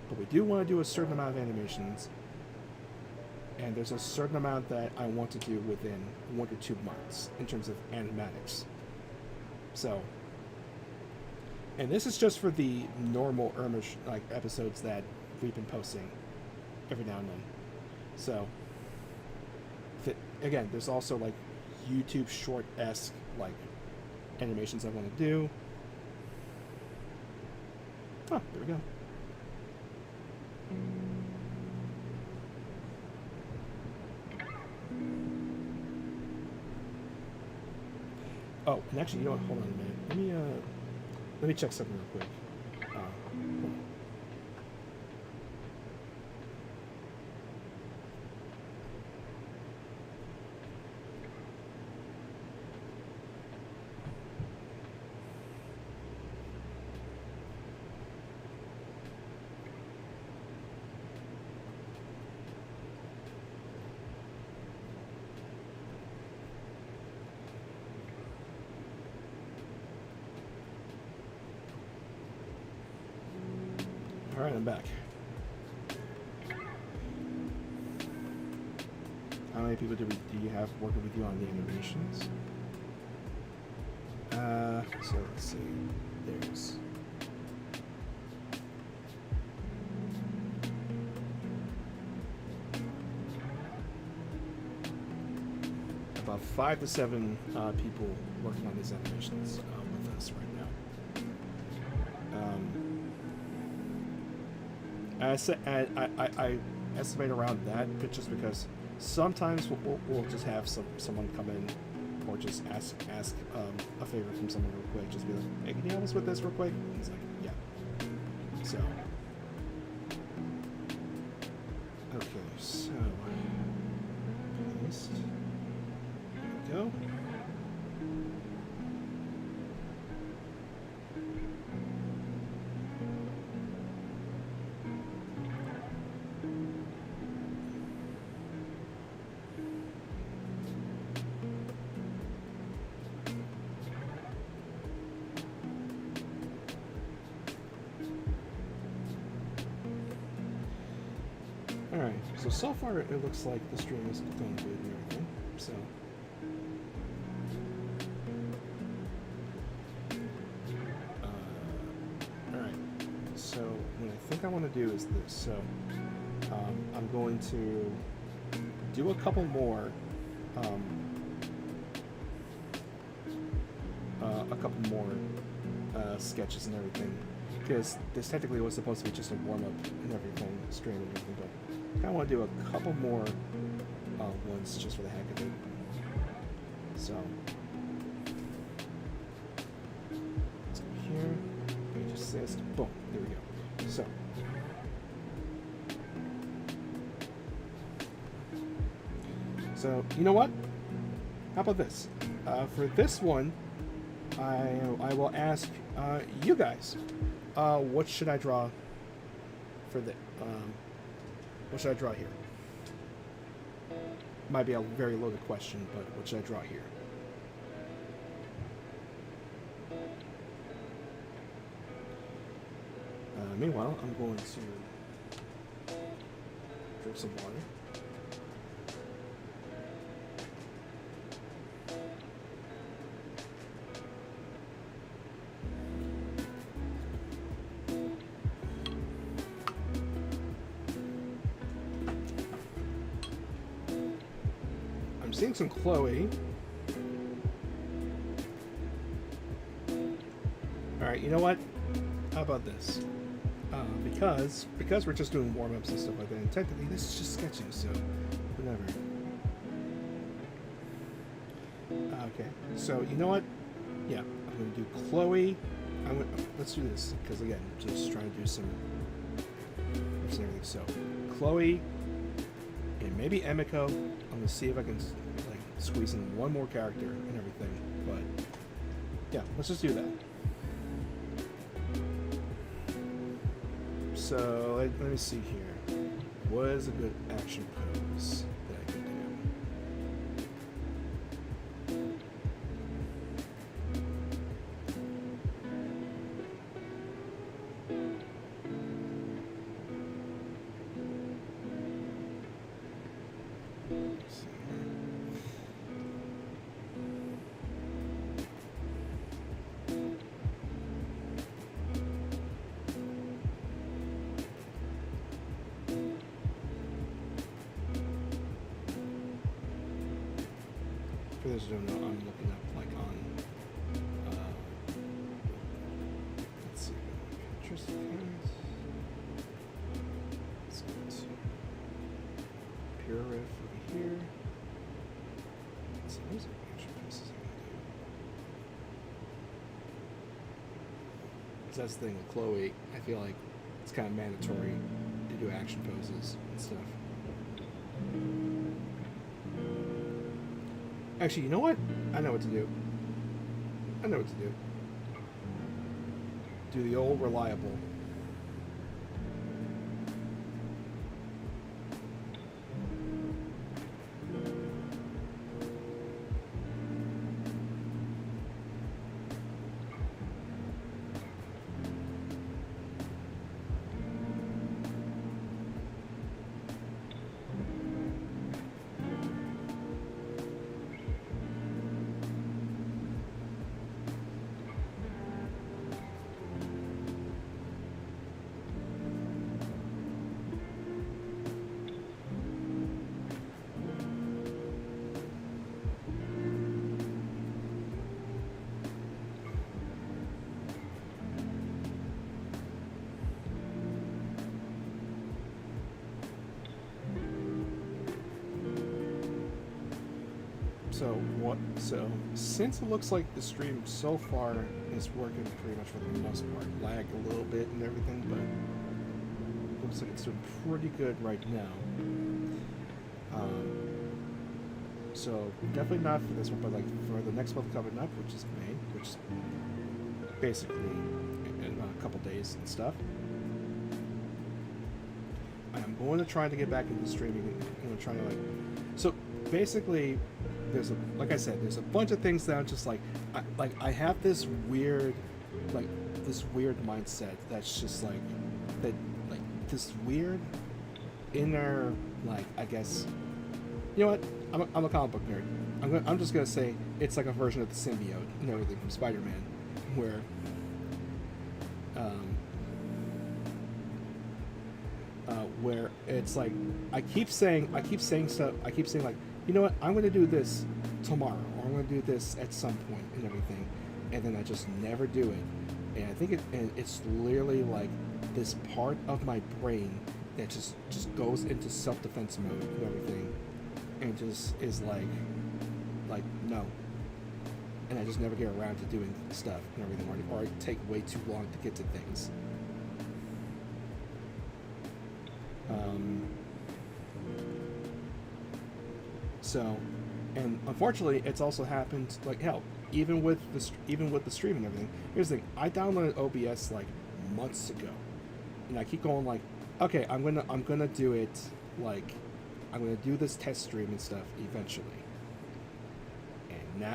But we do want to do a certain amount of animations, and there's a certain amount that I want to do within 1 or 2 months in terms of animatics. So, and this is just for the normal Irma episodes that we've been posting every now and then. So, again, there's also YouTube short-esque animations I want to do. Oh, there we go. Oh, and actually, hold on a minute. Let me check something real quick. Hold on. Alright, I'm back. How many people do you have working with you on the animations? So let's see. There's about 5 to 7 people working on these animations with us right now. I estimate around that, but just because sometimes we'll just have someone come in or just ask a favor from someone real quick. Just be like, hey, can you help us with this real quick? And he's like, yeah. So, okay, so paste. There we go. Alright, so far it looks like the stream is going good and everything, so. Alright, so what I think I want to do is this. So, I'm going to do a couple more, sketches and everything, because this technically was supposed to be just a warm-up and everything, stream and everything, but I kind of want to do a couple more ones just for the heck of it. So, let's go here, page assist, boom, there we go. So, you know what? How about this? For this one, I will ask you guys, what should I draw for the what should I draw here? Might be a very loaded question, but what should I draw here? Meanwhile, I'm going to drink some water. Seeing some Chloe. Alright, you know what? How about this? Because we're just doing warm-ups and stuff like that, and technically this is just sketching, so whatever. Okay, so you know what? Yeah, I'm gonna do Chloe. Let's do this, because again, just trying to do some everything. So, Chloe, and maybe Emiko. I'm gonna see if I can like squeeze in one more character and everything, but yeah, let's just do that. So let me see here. What is a good action pose that I can do? Let's see here. For those who don't know, I'm looking up like on let's see, Pinterest accounts. Let's go to Pure Riff over here. So those are action pieces I can do. So that's the thing with Chloe, I feel like it's kind of mandatory to do action poses and stuff. Actually, you know what? I know what to do. Do the old reliable. So what? So since it looks like the stream so far is working pretty much for the most part, lag a little bit and everything, but looks like it's doing pretty good right now. So definitely not for this one, but like for the next month coming up, which is May, which is basically in a couple days and stuff. I'm going to try to get back into streaming and trying to like. So basically, there's a like I said, there's a bunch of things that I'm just like, I have this weird, like this weird mindset that's just like that, like this weird inner, like I guess, you know what? I'm a comic book nerd. I'm just gonna say it's like a version of the symbiote and everything from Spider-Man, where where it's like I keep saying stuff. I keep saying like, you know what? I'm gonna do this tomorrow, or I'm gonna do this at some point and everything, and then I just never do it. And I think it's literally like this part of my brain that just goes into self-defense mode and everything, and just is like no, and I just never get around to doing stuff and everything, or I take way too long to get to things. So, and unfortunately, it's also happened like hell. Even with the stream and everything. Here's the thing: I downloaded OBS like months ago, and I keep going like, okay, I'm gonna do it. Like, I'm gonna do this test stream and stuff eventually.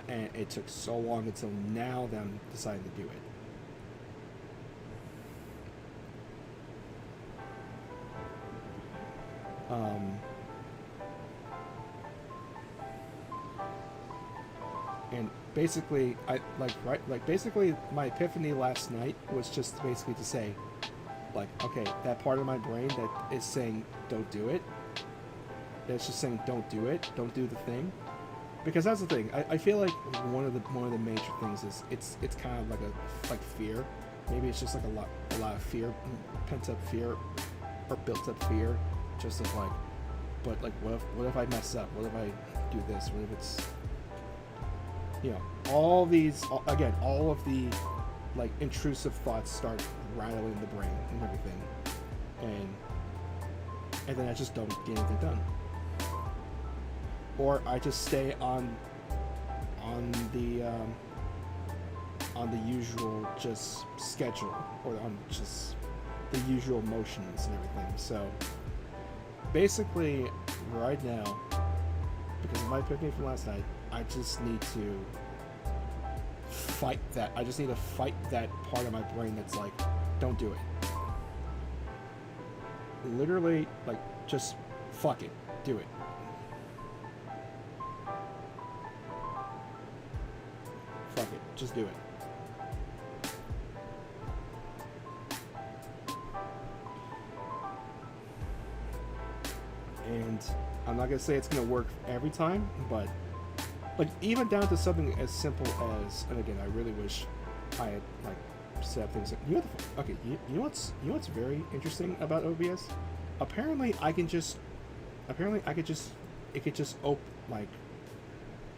And it took so long until now that I'm deciding to do it. And basically, basically my epiphany last night was just basically to say, like, okay, that part of my brain that is saying don't do it, that's just saying don't do it, don't do the thing, because that's the thing. I feel like one of the major things is it's kind of like fear. Maybe it's just like a lot of fear, pent up fear, or built up fear, just of like, but like what if I mess up? What if I do this? What if it's, you know, all of the like intrusive thoughts start rattling the brain and everything, and then I just don't get anything done, or I just stay on the usual just schedule, or on just the usual motions and everything. So basically, right now, because of my epiphany from last night, I just need to fight that. I just need to fight that part of my brain that's like, don't do it. Literally, like, just fuck it, do it. Fuck it, just do it. And I'm not gonna say it's gonna work every time, but like even down to something as simple as, and again, I really wish I had like set up things like, you know, okay, you know what's very interesting about OBS? Apparently it could just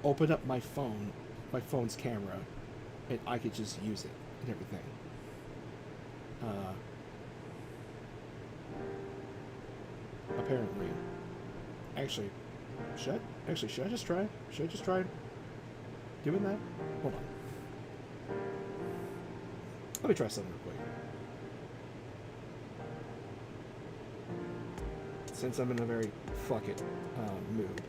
open up my phone's camera, and I could just use it and everything. Apparently. Actually, should I just try doing that? Hold on. Let me try something real quick. Since I'm in a very fuck it mood.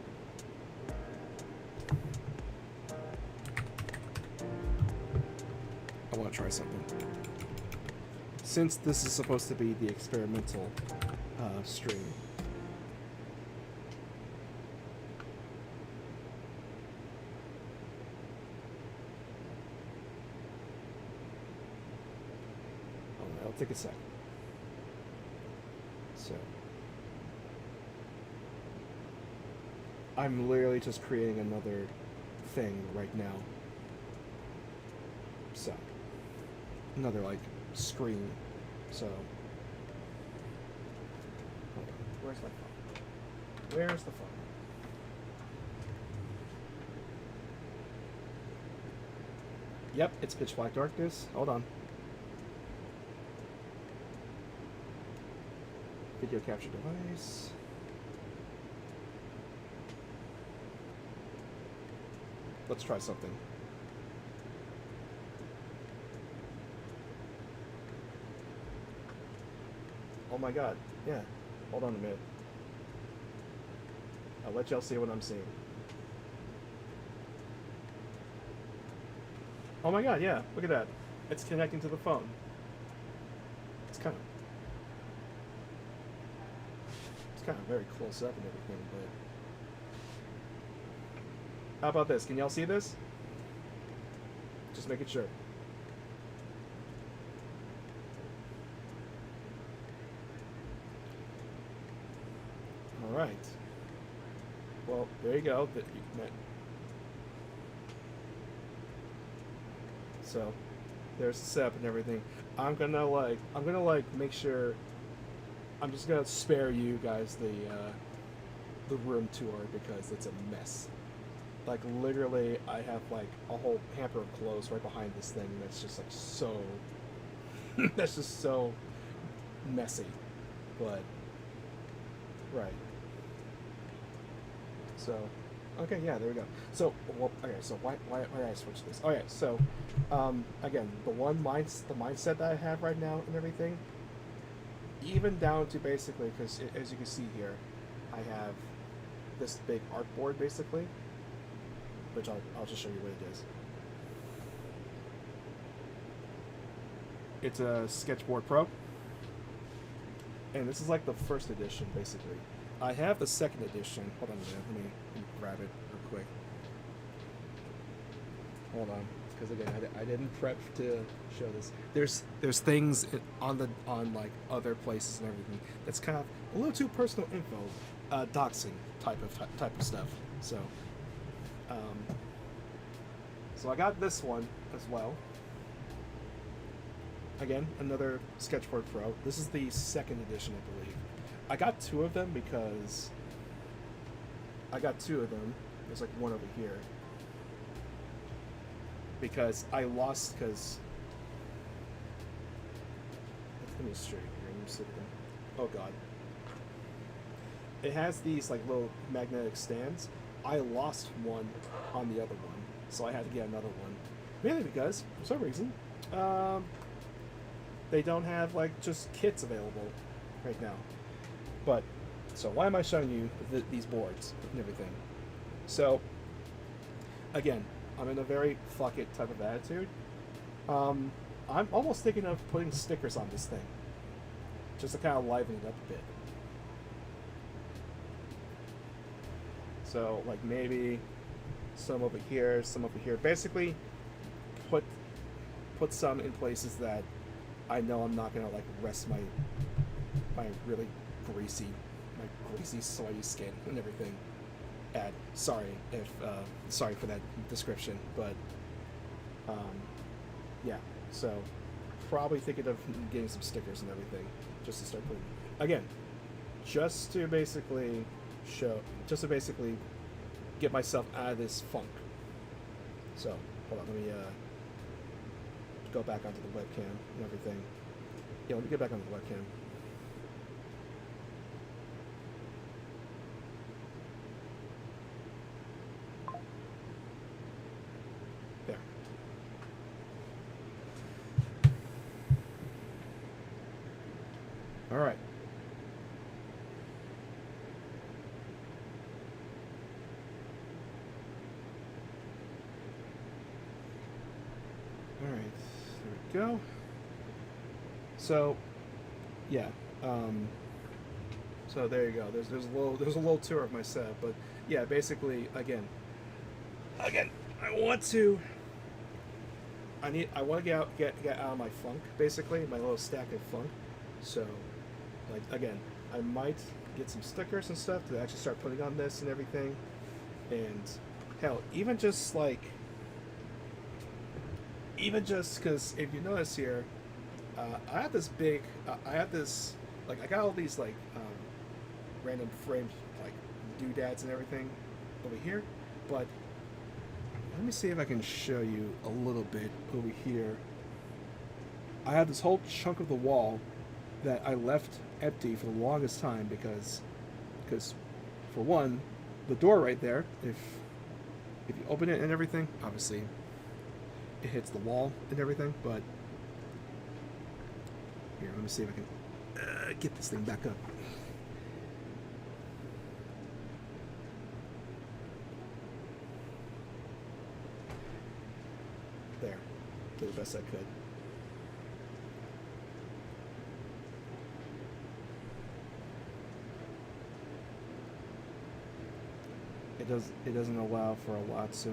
I want to try something. Since this is supposed to be the experimental stream. Take a sec. So I'm literally just creating another thing right now. So another like screen. So hold on. Where's my phone? Where's the phone? Yep, it's pitch black darkness. Hold on. Video capture device. Let's try something. Oh my god. Yeah. Hold on a minute. I'll let y'all see what I'm seeing. Oh my god, yeah. Look at that. It's connecting to the phone. It's kind of very close up and everything, but how about this? Can y'all see this? Just making sure. All right. Well, there you go. So, there's the setup and everything. I'm gonna make sure. I'm just gonna spare you guys the room tour because it's a mess. Like literally, I have like a whole hamper of clothes right behind this thing. That's just like so. That's just so messy, but right. So, okay, yeah, there we go. So, well, okay, so why did I switch this? Okay, so, again, the mindset that I have right now and everything, even down to basically, because as you can see here, I have this big artboard basically, which I'll just show you what it is. It's a Sketchboard Pro, and this is like the first edition basically. I have the second edition. Hold on a minute. Let me grab it real quick. Hold on, because again, I didn't prep to show this. There's things on like other places and everything that's kind of a little too personal info, doxing type of stuff. So, so I got this one as well. Again, another Sketchboard Pro. This is the second edition, I believe. I got two of them because there's like one over here because I lost because let me straight here. Let me see them. Oh god, it has these like little magnetic stands. I lost one on the other one, so I had to get another one. Mainly because for some reason they don't have like just kits available right now. But, so why am I showing you these boards and everything? So, again, I'm in a very fuck it type of attitude. I'm almost thinking of putting stickers on this thing. Just to kind of liven it up a bit. So, like maybe some over here, some over here. Basically, put some in places that I know I'm not gonna like rest my really greasy sweaty skin and everything at. Sorry for that description, but yeah, so probably thinking of getting some stickers and everything just to start putting again, just to basically get myself out of this funk. So hold on, let me go back onto the webcam and everything. Yeah, let me get back onto the webcam. There. All right. All right. There we go. So, yeah. So there you go. There's a little tour of my setup, but yeah, basically, again, I want to get out of my funk, basically, my little stack of funk. So, like, again, I might get some stickers and stuff to actually start putting on this and everything. And hell, even just because if you notice here, I have this I got all these like random framed like doodads and everything over here, but Let me see if I can show you a little bit over here. I have this whole chunk of the wall that I left empty for the longest time because for one, the door right there, if you open it and everything, obviously it hits the wall and everything, but here, let me see if I can get this thing back up. There, did the best I could. It doesn't allow for a lot, so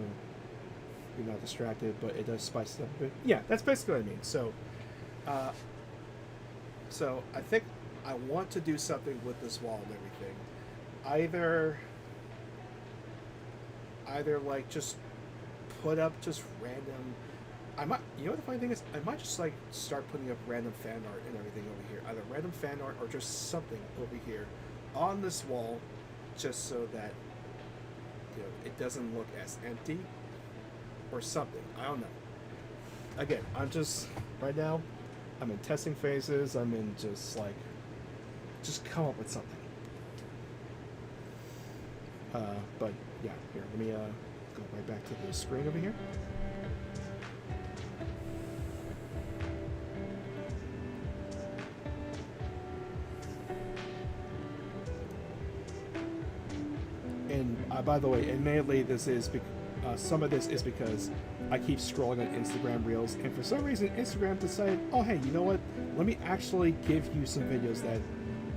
you're not distracted, but it does spice it up a bit. Yeah, that's basically what I mean. So I think I want to do something with this wall and everything. Either like just put up just random. I might, you know what the funny thing is? I might just like start putting up random fan art and everything over here. Either random fan art or just something over here on this wall, just so that it doesn't look as empty or something. I don't know. Again, I'm just right now. I'm in testing phases. I'm in just come up with something. But yeah, here. Let me go right back to the screen over here. And by the way, admittedly, some of this is because I keep scrolling on Instagram Reels, and for some reason, Instagram decided, oh hey, you know what? Let me actually give you some videos that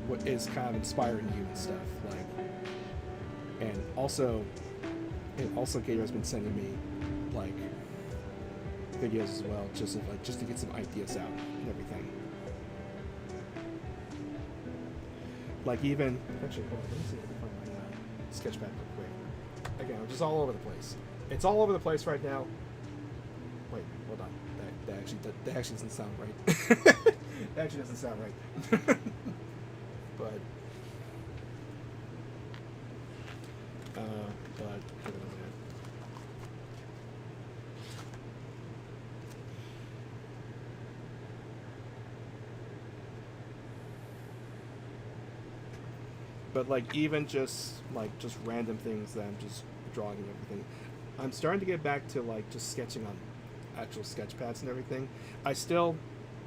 what is kind of inspiring you and stuff. And also Gator's been sending me videos as well, just to get some ideas out and everything. Even actually, hold on, let me see if I can find my sketchpad real quick. Again, I'm just all over the place. It's all over the place right now. Wait, hold on. That actually doesn't sound right. That actually doesn't sound right. but even just random things that I'm just drawing and everything. I'm starting to get back to just sketching on actual sketch pads and everything. I still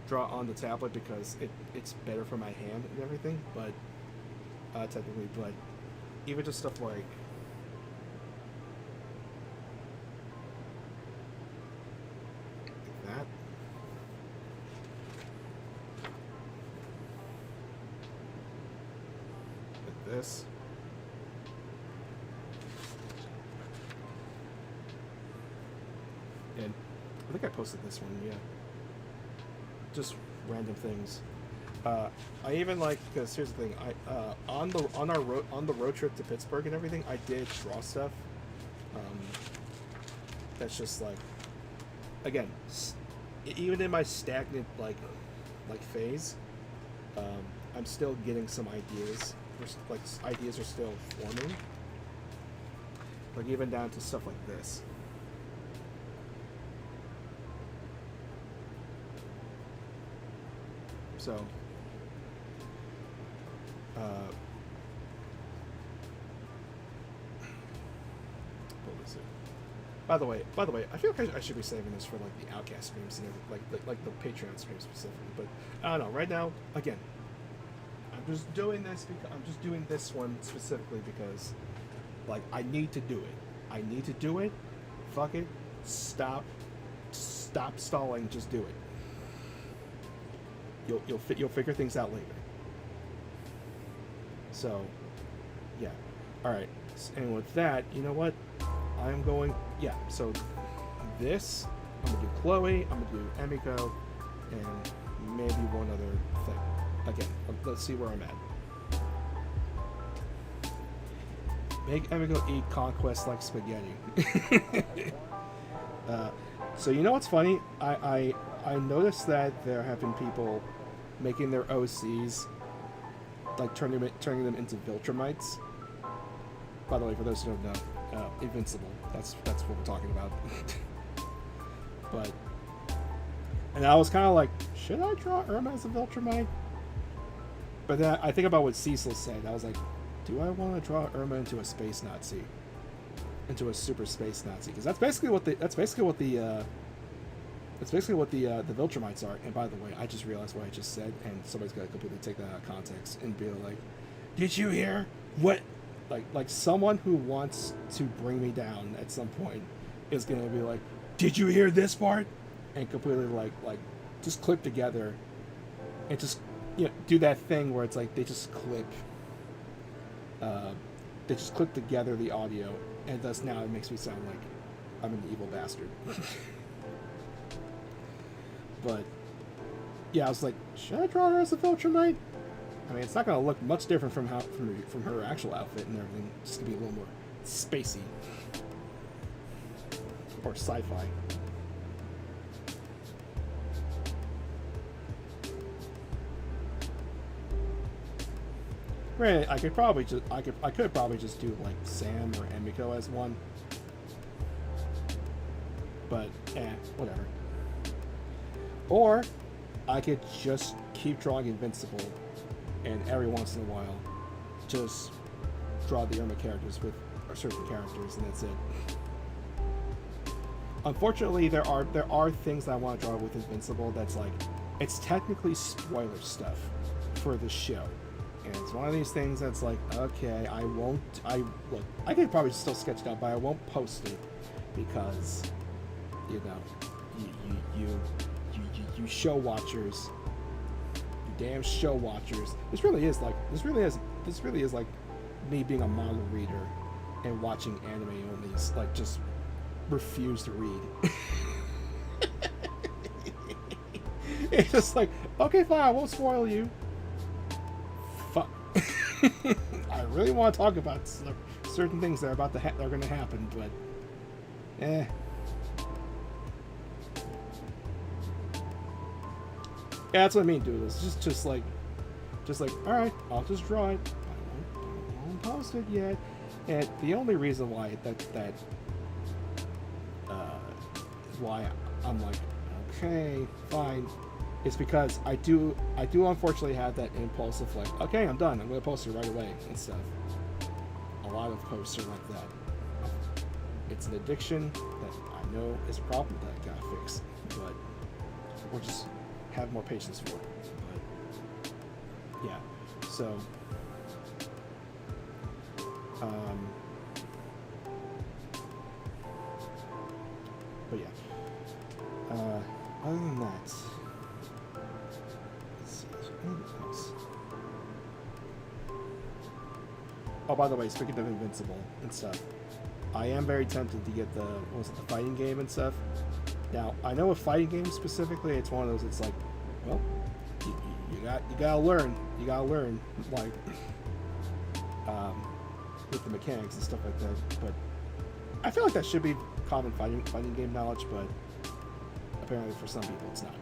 draw on the tablet because it's better for my hand and everything, but technically, but even just stuff like that. Like this. And I think I posted this one, yeah. Just random things. I even because here's the thing. On the road trip to Pittsburgh and everything, I did draw stuff. That's just again, even in my stagnant phase, I'm still getting some ideas. Ideas are still forming. Even down to stuff like this. So, what was it? By the way, I feel like I should be saving this for the Outcast streams and everything, like the Patreon streams specifically. But I don't know. Right now, again, I'm just doing this because I'm just doing this one specifically because, I need to do it. I need to do it. Fuck it. Stop stalling. Just do it. You'll figure things out later. So, yeah. All right. And with that, you know what? I'm going. Yeah. So this, I'm gonna do Chloe. I'm gonna do Emiko, and maybe one other thing. Again, let's see where I'm at. Make Emiko eat Conquest like spaghetti. So you know what's funny? I noticed that there have been people making their OCs, turning them into Viltrumites. By the way, for those who don't know, Invincible. That's what we're talking about. But and I was kind of like, should I draw Irma as a Viltrumite? But then I think about what Cecil said. I was like, do I want to draw Irma into a space Nazi, into a super space Nazi? Because that's basically what the Viltrumites are. And by the way, I just realized what I just said, and somebody's got to completely take that out of context and be like, did you hear what? Like someone who wants to bring me down at some point is gonna be like, did you hear this part? And completely like just clip together and just do that thing where it's like they just clip together the audio, and thus now it makes me sound like I'm an evil bastard. But yeah, I was like, should I draw her as a Viltrumite? I mean, it's not going to look much different from her actual outfit and everything. It's just going to be a little more spacey or sci-fi. Right, I could probably just do like Sam or Emiko as one, but whatever. Or I could just keep drawing Invincible, and every once in a while, just draw the Irma characters with certain characters, and that's it. Unfortunately, there are things that I want to draw with Invincible that's like, it's technically spoiler stuff for the show. And it's one of these things that's like, okay, I could probably still sketch it out, but I won't post it because, you show watchers, you damn show watchers. This really is like me being a manga reader and watching anime only, like just refuse to read. It's just like, okay, fine, I won't spoil you. Fuck. I really want to talk about certain things that are about to that are going to happen, but yeah, that's what I mean, dude. It's just like, all right, I'll just draw it. I won't post it yet. And the only reason why why I'm like, okay, fine, is because I do unfortunately have that impulse of like, okay, I'm done, I'm gonna post it right away and stuff. A lot of posts are like that. It's an addiction that I know is a problem that I gotta fix, but we'll just have more patience for it. But yeah, so but yeah, other than that, let's see, is there anything else? Oh, by the way, speaking of Invincible and stuff, I am very tempted to get the fighting game and stuff. Now, I know with fighting games specifically, it's one of those, it's like, well, you gotta learn, like, with the mechanics and stuff like that. But I feel like that should be common fighting game knowledge, but apparently for some people it's not.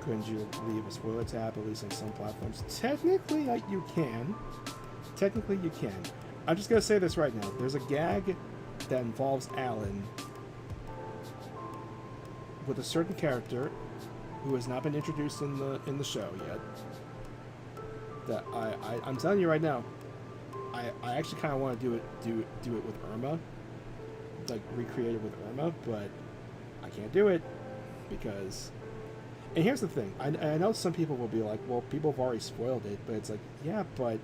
Couldn't you leave a spoiler tab, at least on some platforms? Technically, you can. Technically, you can. I'm just gonna say this right now. There's a gag that involves Alan with a certain character who has not been introduced in the show yet. That I'm telling you right now, I actually kind of want to do it with Irma, like recreate it with Irma, but I can't do it because. And here's the thing, I know some people will be like, well, people have already spoiled it, but it's like, yeah, but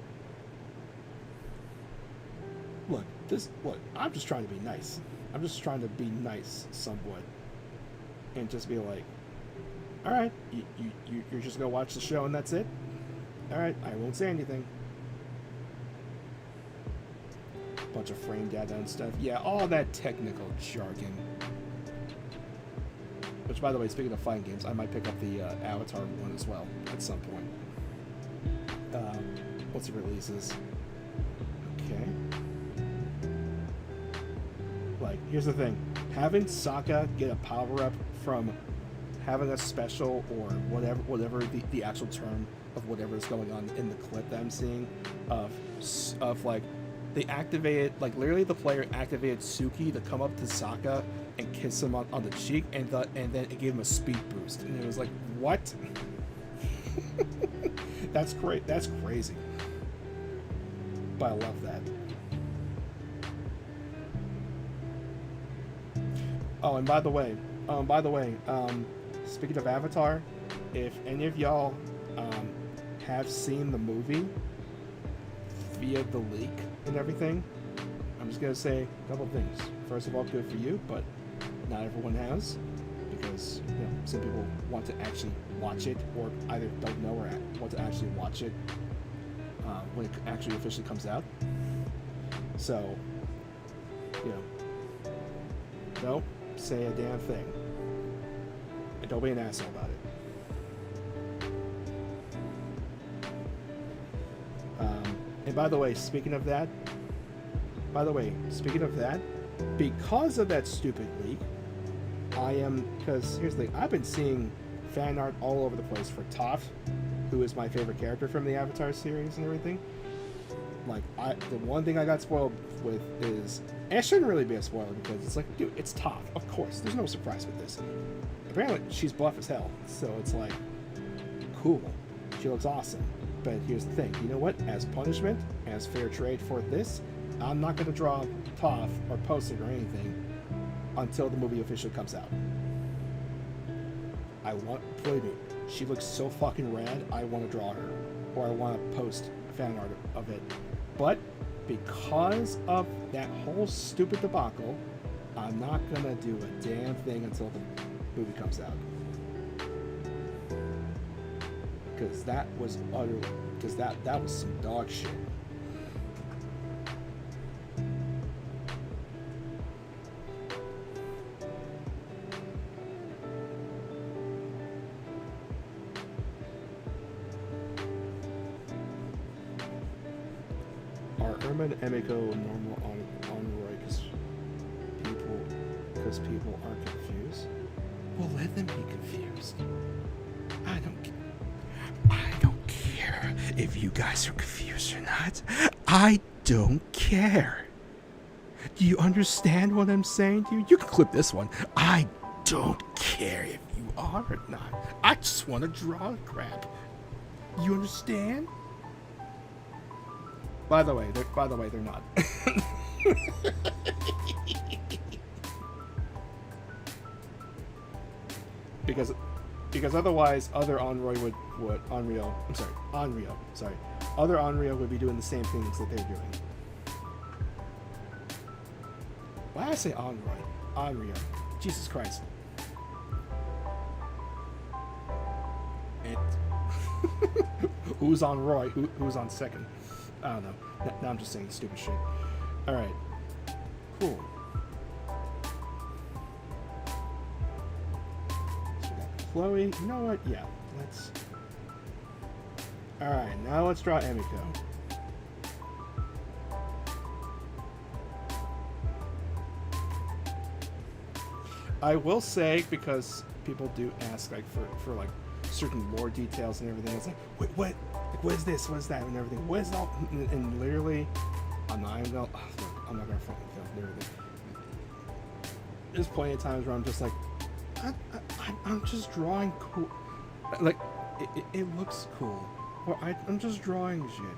look, I'm just trying to be nice. I'm just trying to be nice somewhat, and just be like, all right, you're just gonna watch the show and that's it. All right, I won't say anything. Bunch of frame data and stuff. Yeah, all that technical jargon. Which, by the way, speaking of fighting games, I might pick up the Avatar one as well at some point. Once it releases. Okay. Like, here's the thing. Having Sokka get a power-up from having a special or whatever the actual term of whatever is going on in the clip that I'm seeing of like they activated, like literally the player activated Suki to come up to Sokka and kiss him on the cheek, and then it gave him a speed boost, and it was like, what? That's great. That's crazy. But I love that. Oh, and by the way, speaking of Avatar, if any of y'all have seen the movie via the leak and everything, I'm just gonna say a couple things. First of all, good for you, but not everyone has, because some people want to actually watch it, or either don't know or want to actually watch it when it actually officially comes out. So, don't say a damn thing, and don't be an asshole about it. And by the way, speaking of that, because of that stupid leak, because here's the thing, I've been seeing fan art all over the place for Toph, who is my favorite character from the Avatar series and everything. Like, the one thing I got spoiled with is, and it shouldn't really be a spoiler because it's like, dude, it's Toph, of course, there's no surprise with this. Apparently, she's buff as hell, so it's like, cool, she looks awesome. But here's the thing, you know what? As punishment, as fair trade for this, I'm not going to draw Toph or post it or anything until the movie officially comes out. Believe me, she looks so fucking rad, I want to draw her. Or I want to post fan art of it. But because of that whole stupid debacle, I'm not going to do a damn thing until the movie comes out. Because that was that was some dog shit. Are Irma and Emiko normal on Roy because people are confused? Well, let them be confused. I don't care if you guys are confused or not. I don't care. Do you understand what I'm saying to you? You can clip this one. I don't care if you are or not. I just want to draw crap. You understand? By the way, they're not. Because otherwise, other Onryo would be doing the same things that they're doing. Why did I say Onryo? Jesus Christ. And who's on Roy? Who's on second? I don't know. Now I'm just saying stupid shit. Alright. Cool. So we got Chloe. You know what? Yeah. Let's... Alright, now let's draw Emiko. I will say, because people do ask like for like certain lore details and everything, it's like, wait, what? Like, what is this? What is that? And everything. What is it all? And literally, I'm not gonna fucking film everything. There's plenty of times where I'm just like, I'm just drawing cool. Like, it looks cool. Well, I'm just drawing shit.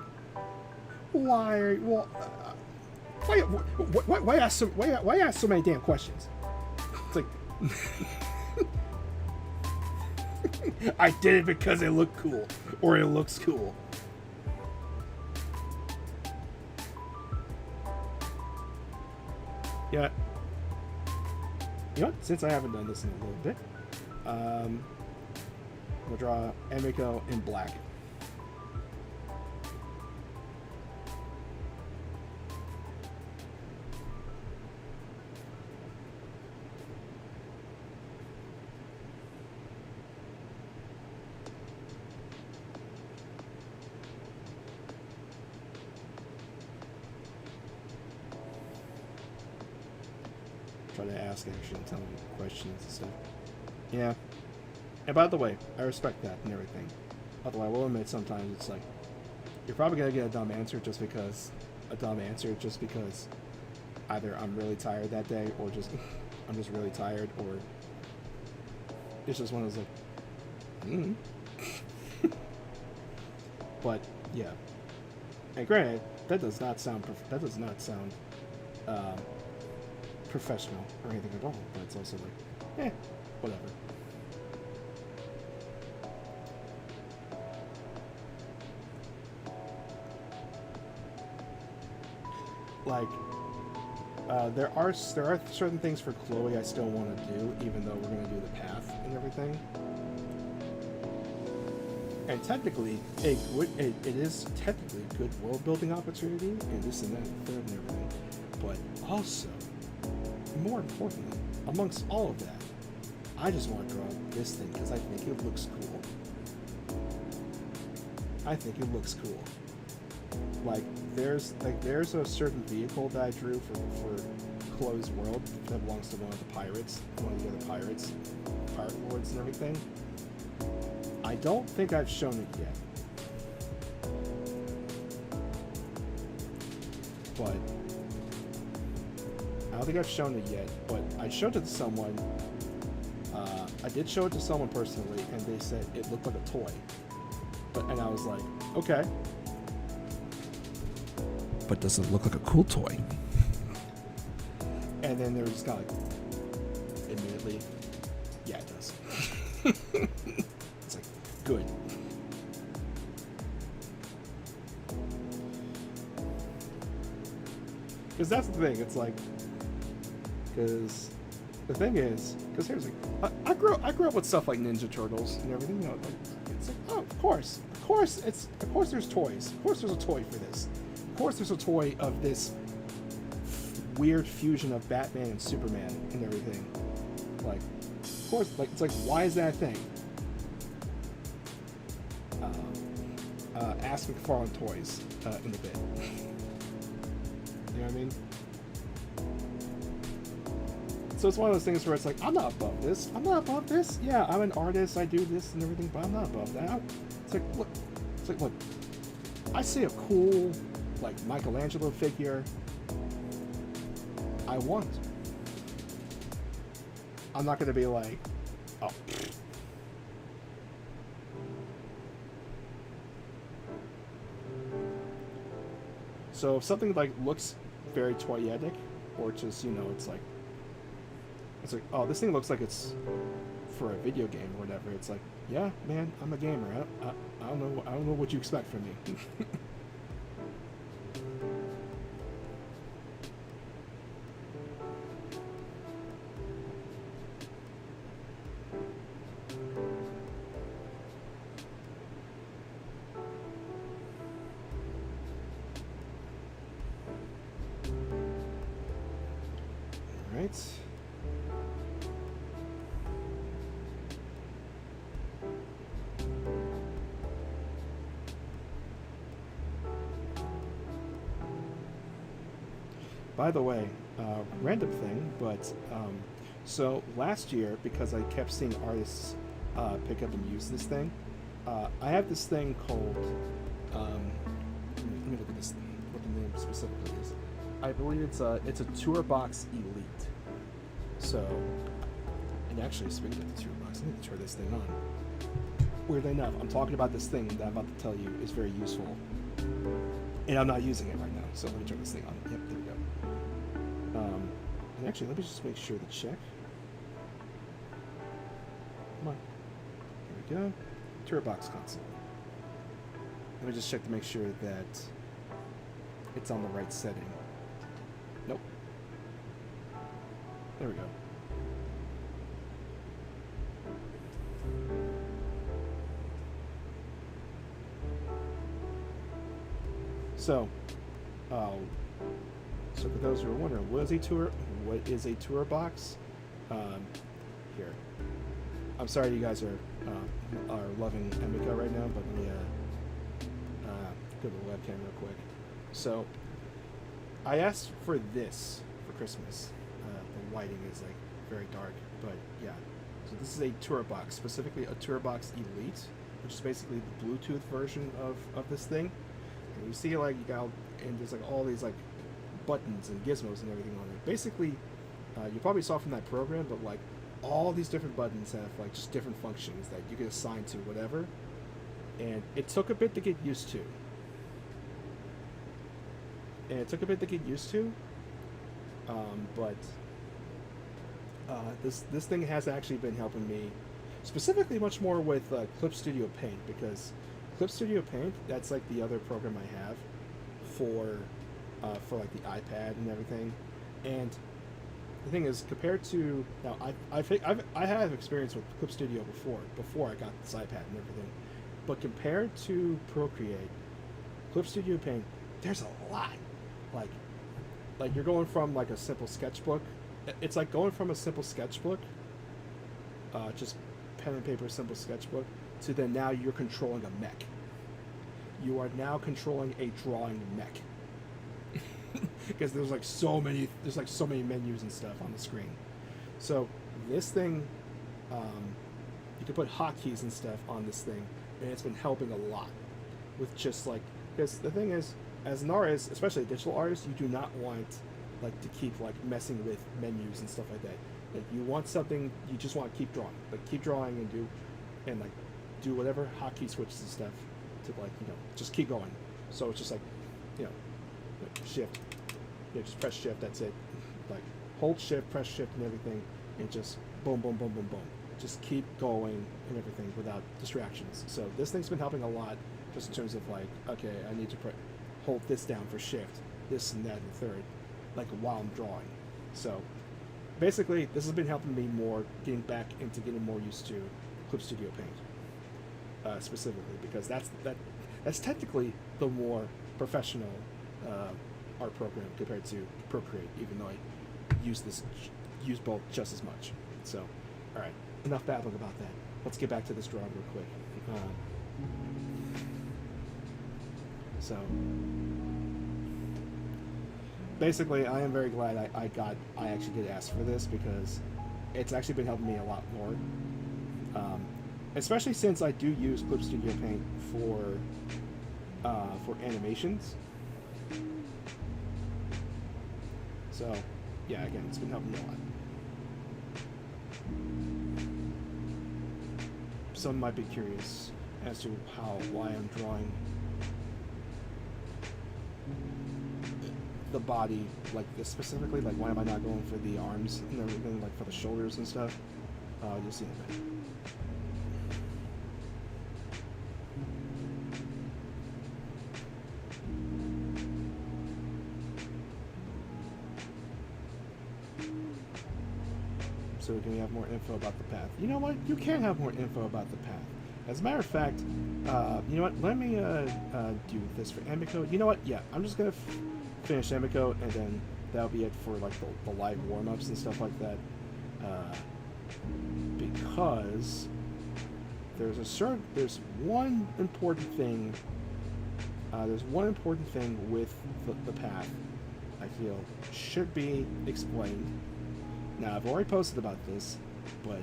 Why? Well, why ask so many damn questions? It's like, I did it because it looked cool, or it looks cool. Yeah. You know what? Since I haven't done this in a little bit, we'll draw Emiko in black. Try to ask actually and tell me questions and stuff. Yeah. And by the way, I respect that and everything. Although I will admit sometimes it's like you're probably gonna get a dumb answer just because either I'm really tired that day or just I'm just really tired or it's just one of those like but yeah. And granted, that does not sound um, professional or anything at all. But it's also like, whatever. Like, there are certain things for Chloe I still want to do, even though we're going to do the path and everything. And technically, it is technically a good world building opportunity, and this and that and third and everything. But also, more importantly, amongst all of that, I just want to draw this thing because I think it looks cool. I think it looks cool. Like there's a certain vehicle that I drew for Chloe's world that belongs to one of the pirates, one of the other pirates, pirate lords and everything. I don't think I've shown it yet. But I don't think I've shown it yet, but I showed it to someone. I did show it to someone personally, and they said it looked like a toy. And I was like, okay. But does it look like a cool toy? And then they were just kind of like, immediately, yeah, it does. It's like, good. Because that's the thing, it's like, because the thing is, because here's the thing, I grew up with stuff like Ninja Turtles and everything, you know, like, it's like, oh, of course there's toys, of course there's a toy for this. Of course there's a toy of this weird fusion of Batman and Superman and everything. Like, of course, like, it's like, why is that a thing? Ask McFarlane Toys in a bit. You know what I mean? So it's one of those things where it's like, I'm not above this. I'm not above this. Yeah, I'm an artist. I do this and everything, but I'm not above that. It's like, look. I see a cool, like, Michelangelo figure. I want it. I'm not going to be like, oh. So if something like looks very toyetic, or just, you know, it's like, oh, this thing looks like it's for a video game or whatever. It's like, yeah, man, I'm a gamer. I don't know what you expect from me. All right. By the way, random thing, but so last year, because I kept seeing artists pick up and use this thing, I have this thing called, let me look at this, what the name specifically is. I believe it's a Tour Box Elite. So, and actually, speaking of the Tour Box, I need to turn this thing on. Weirdly enough, I'm talking about this thing that I'm about to tell you is very useful, and I'm not using it right now. So let me turn this thing on. Yep, there we go. And actually, let me just make sure to check. Come on. Here we go. Tour Box console. Let me just check to make sure that it's on the right setting. Nope. There we go. So for those who are wondering, what is a tour box? Here. I'm sorry you guys are loving Emika right now, but let me go to the webcam real quick. So I asked for this for Christmas. The lighting is like very dark, but yeah. So this is a tour box, specifically a tour box Elite, which is basically the Bluetooth version of this thing. And you see like you got, and there's like all these like buttons and gizmos and everything on it. Basically, you probably saw from that program, but like all these different buttons have like just different functions that you can assign to whatever. And it took a bit to get used to. But this thing has actually been helping me, specifically much more with Clip Studio Paint, because Clip Studio Paint, that's like the other program I have for like the iPad and everything. And the thing is, compared to now, I have experience with Clip Studio before I got this iPad and everything, but compared to Procreate, Clip Studio Paint, there's a lot. Like you're going from like a simple sketchbook. It's like going from a simple sketchbook, just pen and paper simple sketchbook, to then now you're controlling a mech. You are now controlling a drawing mech. Because there's so many menus and stuff on the screen. So this thing, you can put hotkeys and stuff on this thing, and it's been helping a lot with just like, because the thing is, as an artist, especially a digital artist, you do not want like to keep like messing with menus and stuff like that. Like you want something, you just want to keep drawing, and do whatever hotkey switches and stuff to just keep going. So it's just like, shift, just press shift. That's it. Like hold shift, press shift, and everything, and just boom, boom, boom, boom, boom. Just keep going and everything without distractions. So this thing's been helping a lot, just in terms of like, okay, I need to hold this down for shift, this and that and the third, like while I'm drawing. So basically, this has been helping me more, getting more used to Clip Studio Paint, specifically because that's technically the more professional art program compared to Procreate, even though I use both just as much. So, all right, enough babbling about that. Let's get back to this drawing real quick. So basically, I am very glad I actually did ask for this, because it's actually been helping me a lot more. Especially since I do use Clip Studio Paint for animations. So yeah, again, it's been helping me a lot. Some might be curious as to why I'm drawing the body like this specifically. Like, why am I not going for the arms and everything, like for the shoulders and stuff? You'll see in a bit. So can we have more info about the path? You know what? You can have more info about the path. As a matter of fact, you know what? Let me do this for Emiko. You know what? Yeah, I'm just gonna finish Emiko, and then that'll be it for like the live warm-ups and stuff like that. Because there's one important thing. There's one important thing with the path. I feel should be explained. Now, I've already posted about this, but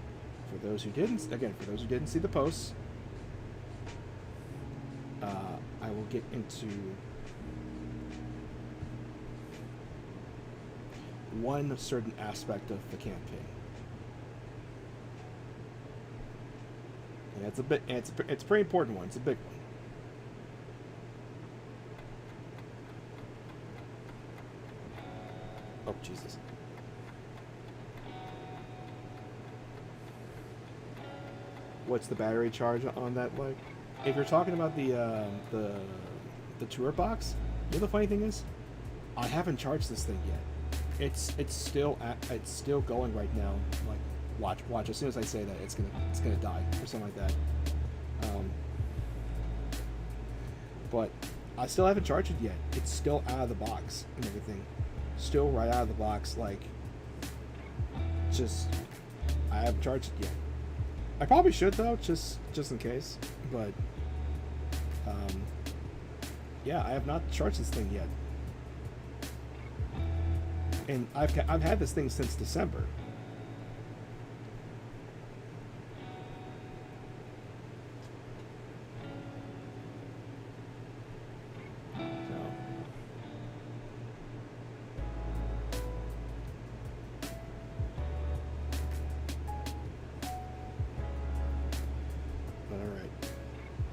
for those who didn't see the posts, I will get into one certain aspect of the campaign, and it's a pretty important one. It's a big one. Oh, Jesus. What's the battery charge on that like? If you're talking about the tour box, you know the funny thing is, I haven't charged this thing yet. It's still going right now. Like, watch. As soon as I say that, it's gonna die or something like that. But I still haven't charged it yet. It's still out of the box and everything. Still right out of the box. Like, just I haven't charged it yet. I probably should though, just in case. But yeah, I have not charged this thing yet, and I've had this thing since December.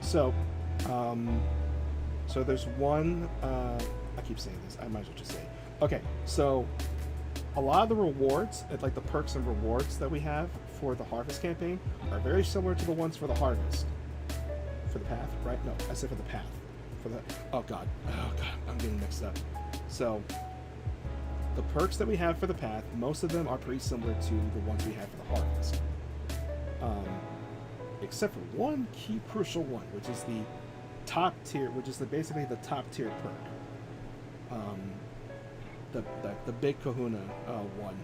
So, um, so there's one. I keep saying this. I might as well just say it. Okay, so a lot of the rewards, like the perks and rewards that we have for the harvest campaign, are very similar to the ones for the harvest. For the path, right? No, I said for the path. For the oh god, I'm getting mixed up. So the perks that we have for the path, most of them are pretty similar to the ones we have for the harvest, except for one key crucial one, which is the top tier, which is basically the top tier perk. The big Kahuna one,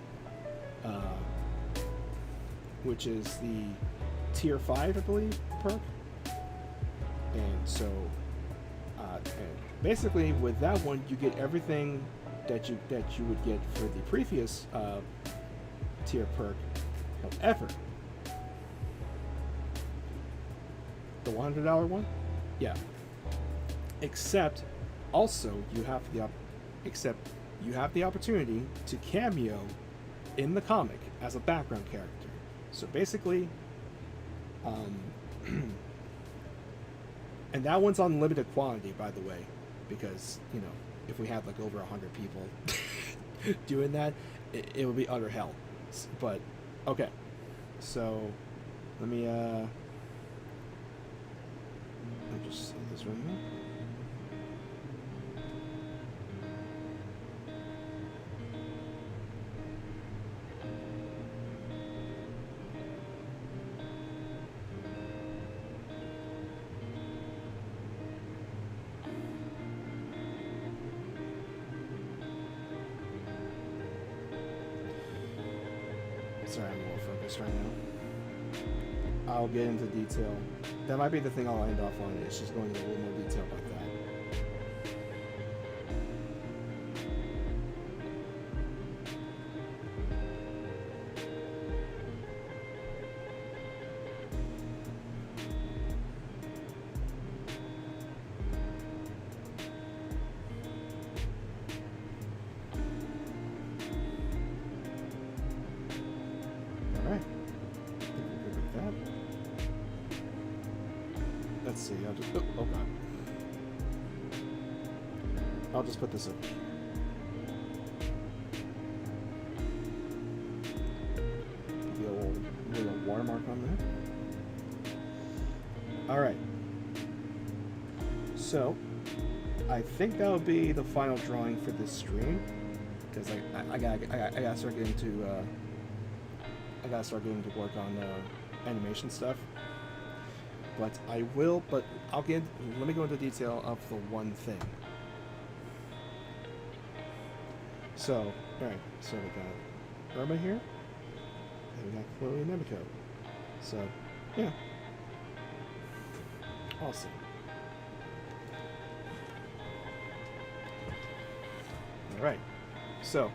which is the tier 5, I believe, perk. And so, and basically with that one, you get everything that you would get for the previous tier perk. However, the $100 one, yeah. Except, also you have the opportunity to cameo in the comic as a background character. So basically, and that one's on limited quantity, by the way, because, you know, if we had like over 100 people doing that, it would be utter hell. But okay, so let me I'll just say this right here. Sorry, I'm more focused right now. I'll get into detail. That might be the thing I'll end off on. It's just going into a little more detail about that. Let's see, I'll just, oh god. I'll just put this up. The old little watermark on there. Alright. So, I think that'll be the final drawing for this stream. Because I gotta start getting to, work on animation stuff. But let me go into detail of the one thing. So, alright, so we got Irma here, and we got Chloe and Nemiko. So, yeah. Awesome. Alright, so,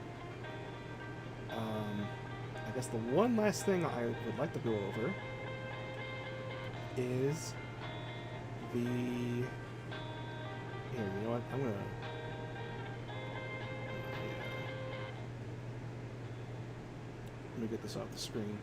I guess the one last thing I would like to go over is the... Here, you know what? I'm gonna... Let me get this off the screen.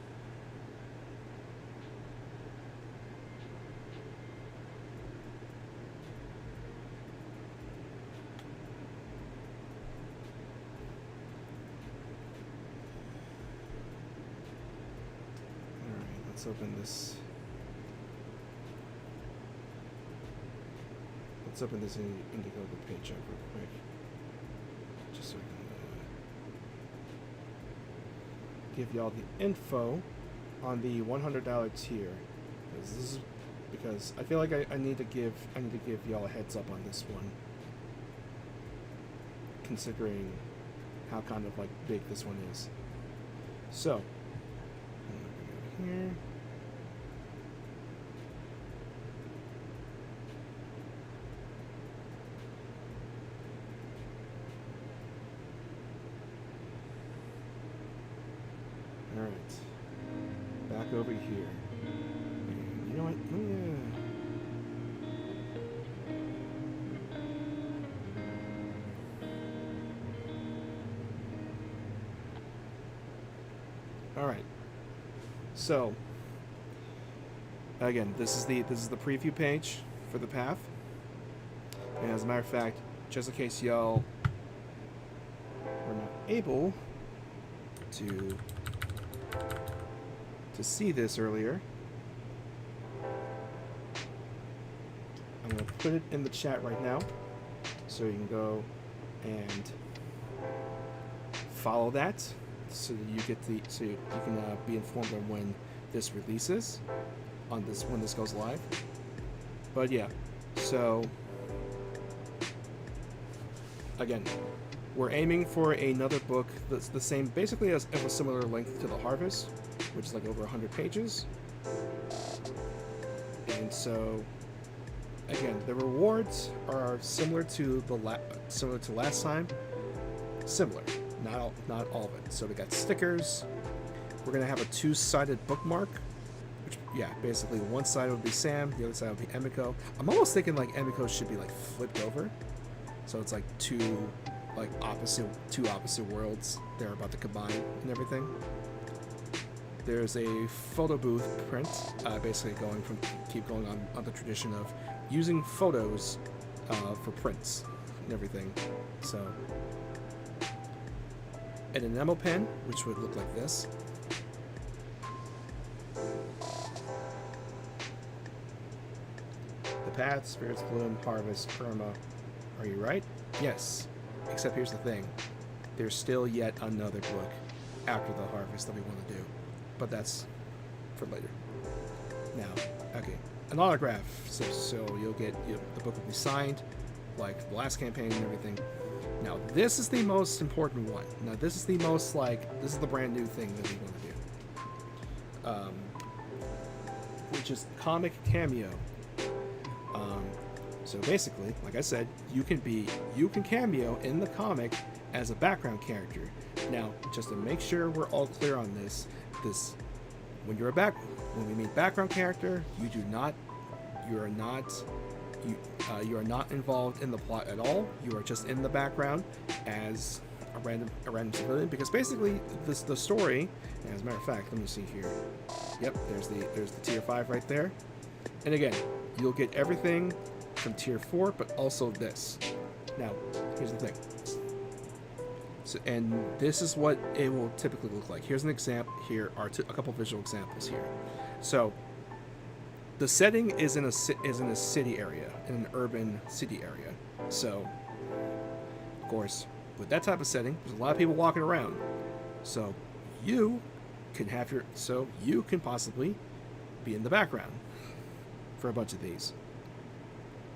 Alright, let's open this... Let's open this Indiegogo page up real quick, just so I can give y'all the info on the $100 tier, because I feel like I need to give y'all a heads up on this one, considering how kind of like big this one is. So, I'm gonna bring it over here. Alright, back over here. And you know what? Alright. So again, this is the preview page for the path. And as a matter of fact, just in case y'all were not able to see this earlier, I'm going to put it in the chat right now so you can go and follow that so that you get you can be informed on when this releases on this when this goes live. But yeah, so again, we're aiming for another book that's the same, basically of a similar length to The Harvest, which is like over 100 pages. And so again, the rewards are similar to last time. Similar, not all of it. So we got stickers. We're gonna have a 2-sided bookmark, which basically one side would be Sam, the other side would be Emiko. I'm almost thinking like Emiko should be like flipped over, so it's like two opposite worlds they're about to combine and everything. There's a photo booth print, basically keep going on the tradition of using photos for prints and everything. So, and an enamel pen, which would look like this. The Path, Spirits Bloom, Harvest, Irma. Are you right? Yes. Except here's the thing. There's still yet another book after the Harvest that we want to do. But that's for later. Now, okay. An autograph. So you'll get, the book will be signed, like the last campaign and everything. Now, this is the most important one. Now, this is the most, this is the brand new thing that we want to do. Which is comic cameo. So basically, like I said, you can cameo in the comic as a background character. Now, just to make sure we're all clear on this, when we mean background character, you are not involved in the plot at all. You are just in the background as a random civilian, because basically the story, and as a matter of fact, let me see here. Yep, there's the tier 5 right there. And again, you'll get everything from tier 4, but also this. Now, here's the thing. So, and this is what it will typically look like. Here's an example. Here are a couple visual examples here. So, the setting is in a city area, in an urban city area. So, of course, with that type of setting, there's a lot of people walking around. So, you can possibly be in the background for a bunch of these.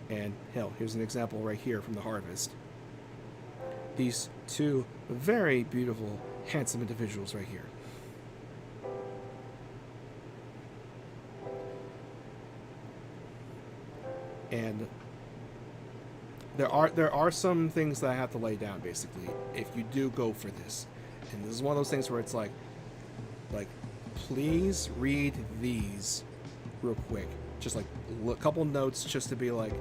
And hell, here's an example right here from the Harvest. These two very beautiful, handsome individuals right here. And there are some things that I have to lay down, basically, if you do go for this. And this is one of those things where it's like please read these real quick. Just like a couple notes, just to be like,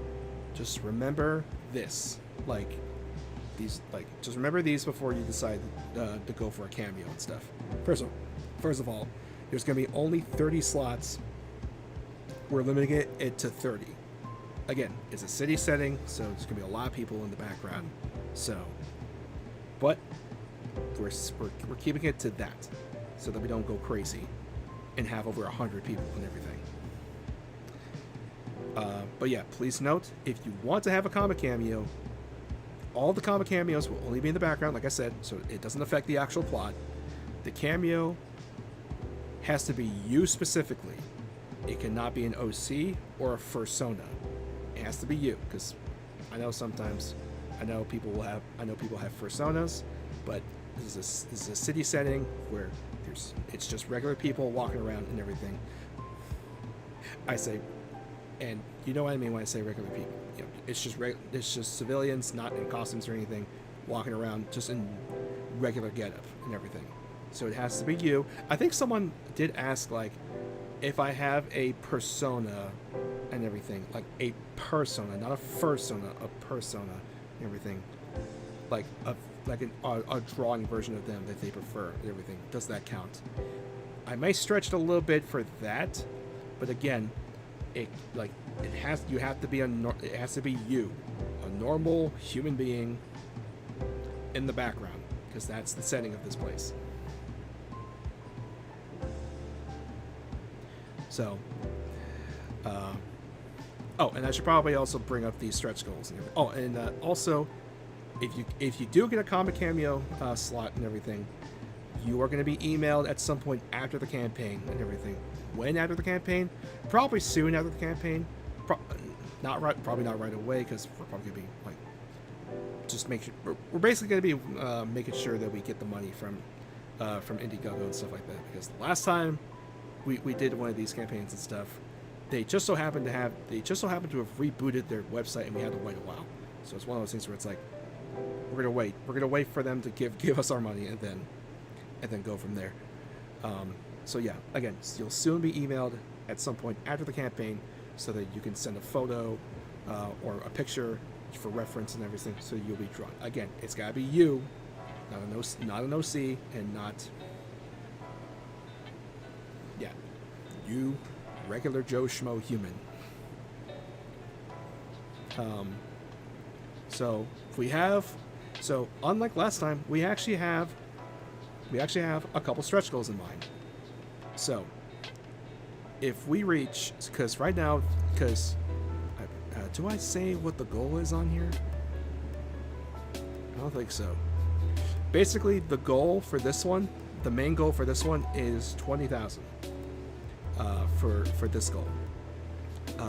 just remember this. Just remember these before you decide to go for a cameo and stuff. First of all, there's going to be only 30 slots. We're limiting it to 30. Again, it's a city setting, so there's going to be a lot of people in the background. So, but we're keeping it to that, so that we don't go crazy and have over 100 people and everything. But yeah, please note, if you want to have a comic cameo, all the comic cameos will only be in the background, like I said, so it doesn't affect the actual plot. The cameo has to be you specifically. It cannot be an OC or a fursona. It has to be you, because I know people have fursonas, but this is a city setting where it's just regular people walking around and everything. I say, and you know what I mean when I say regular people. You know, it's just civilians, not in costumes or anything, walking around just in regular getup and everything. So it has to be you. I think someone did ask, if I have a persona and everything, like a persona, not a fursona, a persona and everything, like a drawing version of them that they prefer and everything. Does that count? I may stretch it a little bit for that, but again, it like you have to be it has to be you, a normal human being in the background, because that's the setting of this place. So, oh, and I should probably also bring up these stretch goals and everything. Oh, and also, if you do get a comic cameo slot and everything, you are going to be emailed at some point after the campaign and everything. When after the campaign? Probably soon after the campaign. Probably not right away, because we're probably going to be like, just make sure we're basically going to be making sure that we get the money from Indiegogo and stuff like that. Because the last time we did one of these campaigns and stuff, they just so happened to have rebooted their website, and we had to wait a while. So it's one of those things where it's like, we're gonna wait for them to give us our money, and then go from there. So yeah, again, you'll soon be emailed at some point after the campaign, so that you can send a photo or a picture for reference and everything, so you'll be drawn. Again, it's gotta be you, not an OC, and not, yeah, you, regular Joe Schmo human. So unlike last time, we actually have a couple stretch goals in mind. So if we reach, because right now, do I say what the goal is on here? I don't think so. Basically, the goal for this one, the main goal for this one is 20,000 for this goal.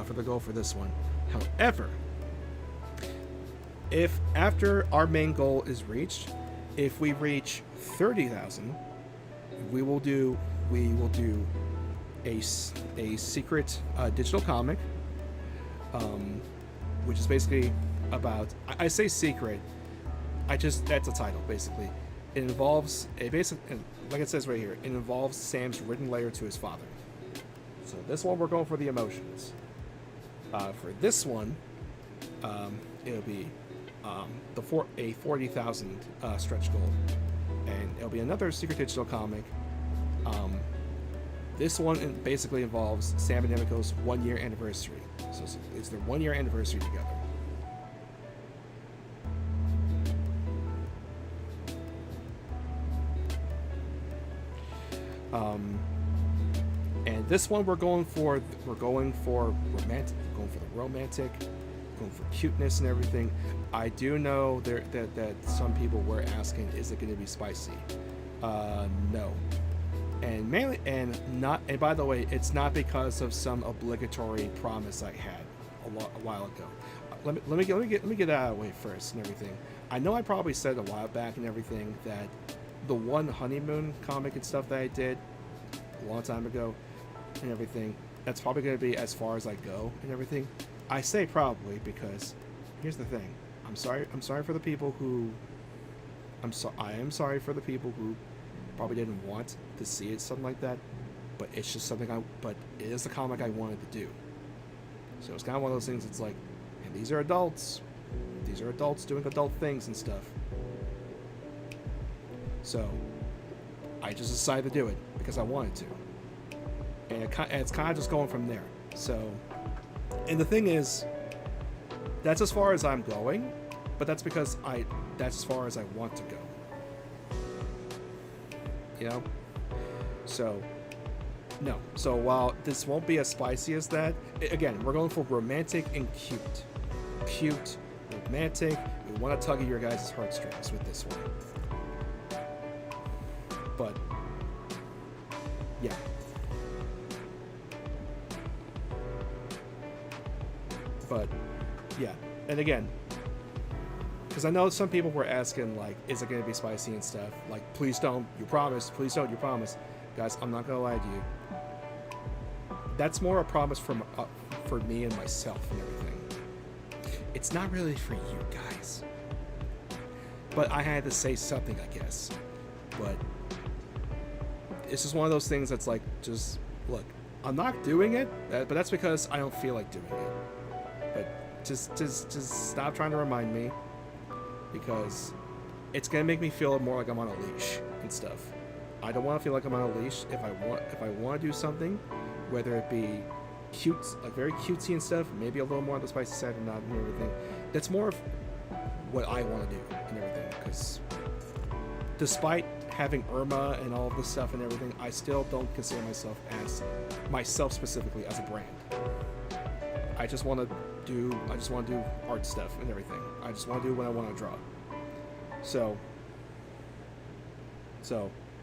For the goal for this one. However, if after our main goal is reached, if we reach 30,000, we will do a secret digital comic, which is basically about, I say secret, that's a title basically. It involves like it says right here, it involves Sam's written letter to his father. So this one we're going for the emotions. For this one, it'll be a 40,000 stretch goal, and it'll be another secret digital comic. This one basically involves Sam and Emiko's 1 year anniversary. So it's their 1 year anniversary together. And this one we're going for romantic, going for the romantic, going for cuteness and everything. I do know that some people were asking, is it going to be spicy? No. And by the way, it's not because of some obligatory promise I had a while ago. Let me get that out of the way first and everything. I know I probably said a while back and everything that the one honeymoon comic and stuff that I did a long time ago and everything, that's probably going to be as far as I go and everything. I say probably because here's the thing. I'm sorry for the people who I am sorry for the people who probably didn't want to see it, something like that, but it's just something but it is the comic I wanted to do. So it's kind of one of those things. It's like, and these are adults doing adult things and stuff. So I just decided to do it because I wanted to, and it's kind of just going from there. So, and the thing is, that's as far as I'm going, but that's because that's as far as I want to go. You know? So, no. So while this won't be as spicy as that, again, we're going for romantic and cute. Cute, romantic. We want to tug at your guys' heartstrings with this one. But, yeah. But, yeah. And again, because I know some people were asking, like, is it going to be spicy and stuff? Like, please don't, you promise. Please don't, you promise. Guys, I'm not going to lie to you. That's more a promise for me and myself and everything. It's not really for you guys. But I had to say something, I guess. But it's just one of those things that's like, just, look, I'm not doing it, but that's because I don't feel like doing it. But just stop trying to remind me, because it's gonna make me feel more like I'm on a leash and stuff. I don't want to feel like I'm on a leash. If I want to do something, whether it be cute, like very cutesy and stuff. Maybe a little more on the spicy side and not and everything. That's more of what I want to do and everything. Because despite having Irma and all of this stuff and everything, I still don't consider myself specifically as a brand. I just want to do art stuff and everything. I just want to do what I want to draw. So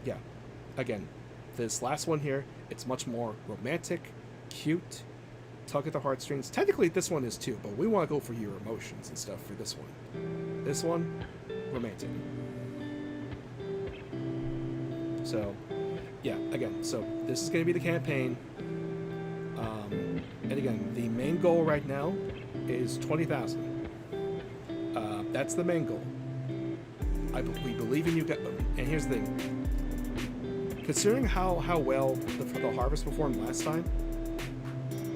yeah. Again, this last one here, it's much more romantic, cute, tug at the heartstrings. Technically, this one is too, but we want to go for your emotions and stuff for this one. This one, romantic. So, yeah, again, so this is going to be the campaign. And again, the main goal right now is 20,000. That's the main goal. We believe in you guys. And here's the thing. Considering how well the Harvest performed last time,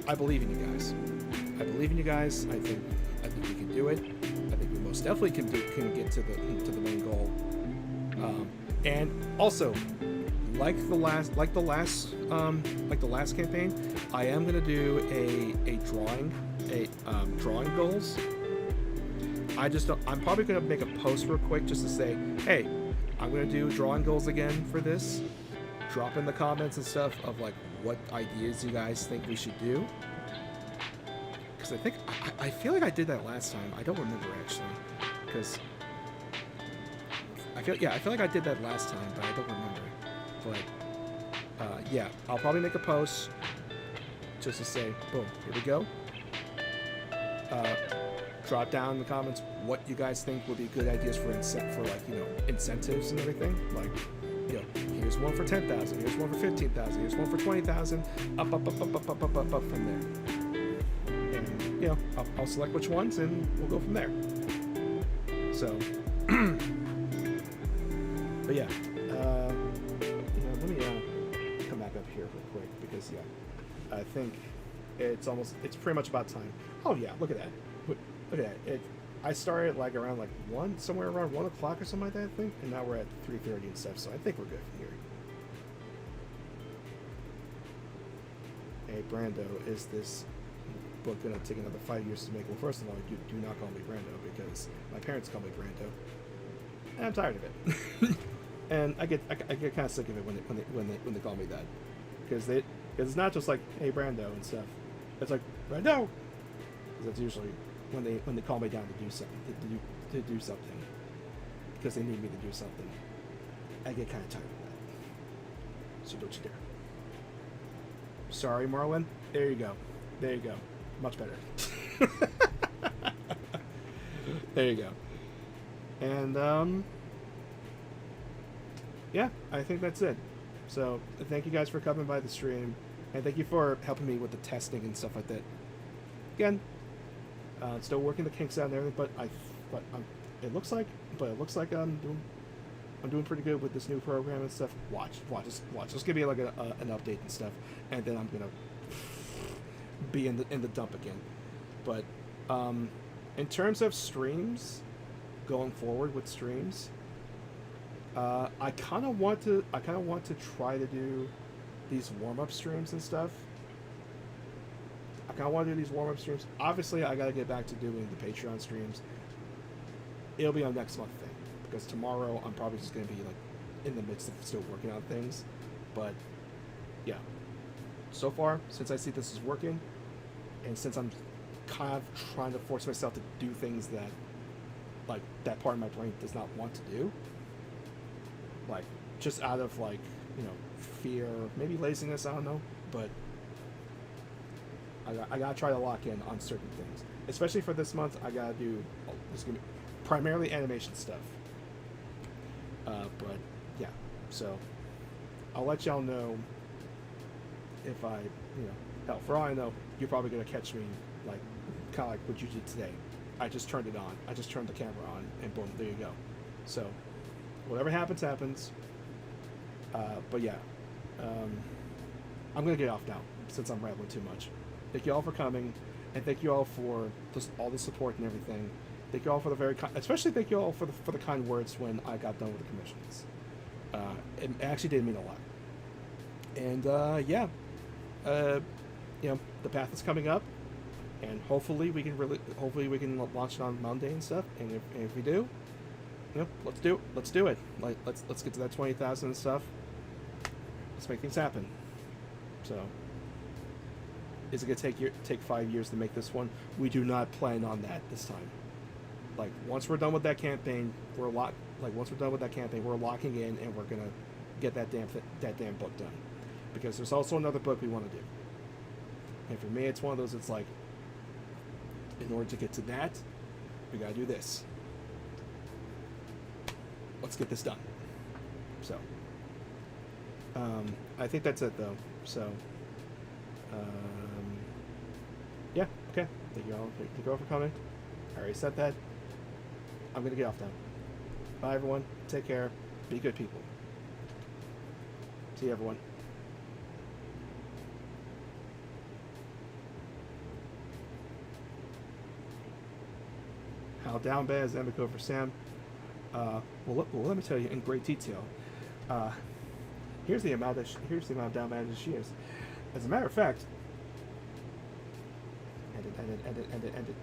I believe in you guys. I believe in you guys. I think we can do it. I think we most definitely can get to the main goal. And also, like the last campaign, I am gonna do a drawing goals. I'm probably gonna make a post real quick just to say, hey, I'm gonna do drawing goals again for this. Drop in the comments and stuff of like what ideas you guys think we should do. Because I feel like I did that last time. I don't remember actually. Because I feel like I did that last time, but I don't remember. But yeah, I'll probably make a post just to say, boom, here we go. Drop down in the comments what you guys think would be good ideas for incentives and everything. Like, here's one for 10,000, here's one for 15,000, here's one for 20,000, up from there. And I'll select which ones and we'll go from there. So, but yeah, let me come back up here real quick because I think it's pretty much about time. Oh yeah, look at that. Look at that. I started around somewhere around 1 o'clock or something like that, I think, and now we're at 3:30 and stuff. So I think we're good from here. Hey Brando, is this book gonna take another 5 years to make? Well, first of all, do not call me Brando because my parents call me Brando, and I'm tired of it. And I get kind of sick of it when they call me that, because it's not just like, hey Brando and stuff. It's like Brando. That's usually when they call me down to do something, to do something, because they need me to do something. I get kind of tired of that. So don't you dare. Sorry, Marlon. There you go. Much better. There you go. And yeah, I think that's it. So thank you guys for coming by the stream, and thank you for helping me with the testing and stuff like that. Again, still working the kinks out and everything, but it looks like I'm doing pretty good with this new program and stuff. Watch. Just give me an update and stuff, and then I'm gonna be in the dump again. But in terms of streams, going forward with streams, I kind of want to try to do these warm-up streams and stuff. I kind of want to do these warm-up streams. Obviously, I got to get back to doing the Patreon streams. It'll be a next month thing, because tomorrow I'm probably just going to be in the midst of still working on things. But yeah, so far, since I see this is working, and since I'm kind of trying to force myself to do things that that part of my brain does not want to do, just out of fear, maybe laziness, I don't know, but I gotta try to lock in on certain things, especially for this month. I gotta do it's gonna be primarily animation stuff, but yeah, so I'll let y'all know if I hell, for all I know, you're probably gonna catch me kind of like what you did today. I just turned it on, I just turned the camera on, and boom, there you go. So whatever happens. But yeah, I'm gonna get off now since I'm rambling too much. Thank you all for coming, and thank you all for all the support and everything. Thank you all for the especially thank you all for the kind words when I got done with the commissions. It actually did mean a lot. And yeah, the path is coming up, and hopefully we can launch it on Monday and stuff. And if we do, let's do it. Like let's get to that 20,000 and stuff. Let's make things happen. So, is it gonna take 5 years to make this one? We do not plan on that this time. Like once we're done with that campaign, we're locking in, and we're gonna get that damn book done. Because there's also another book we want to do. And for me, it's one of those. It's like, in order to get to that, we gotta do this. Let's get this done. So, I think that's it though. So, yeah, okay. Thank you all for coming. I already said that. I'm gonna get off now. Bye everyone. Take care. Be good people. See you everyone. How down bad is Emiko for Sam? Well, let me tell you in great detail. Here's the amount of down bad that she is. As a matter of fact, end it.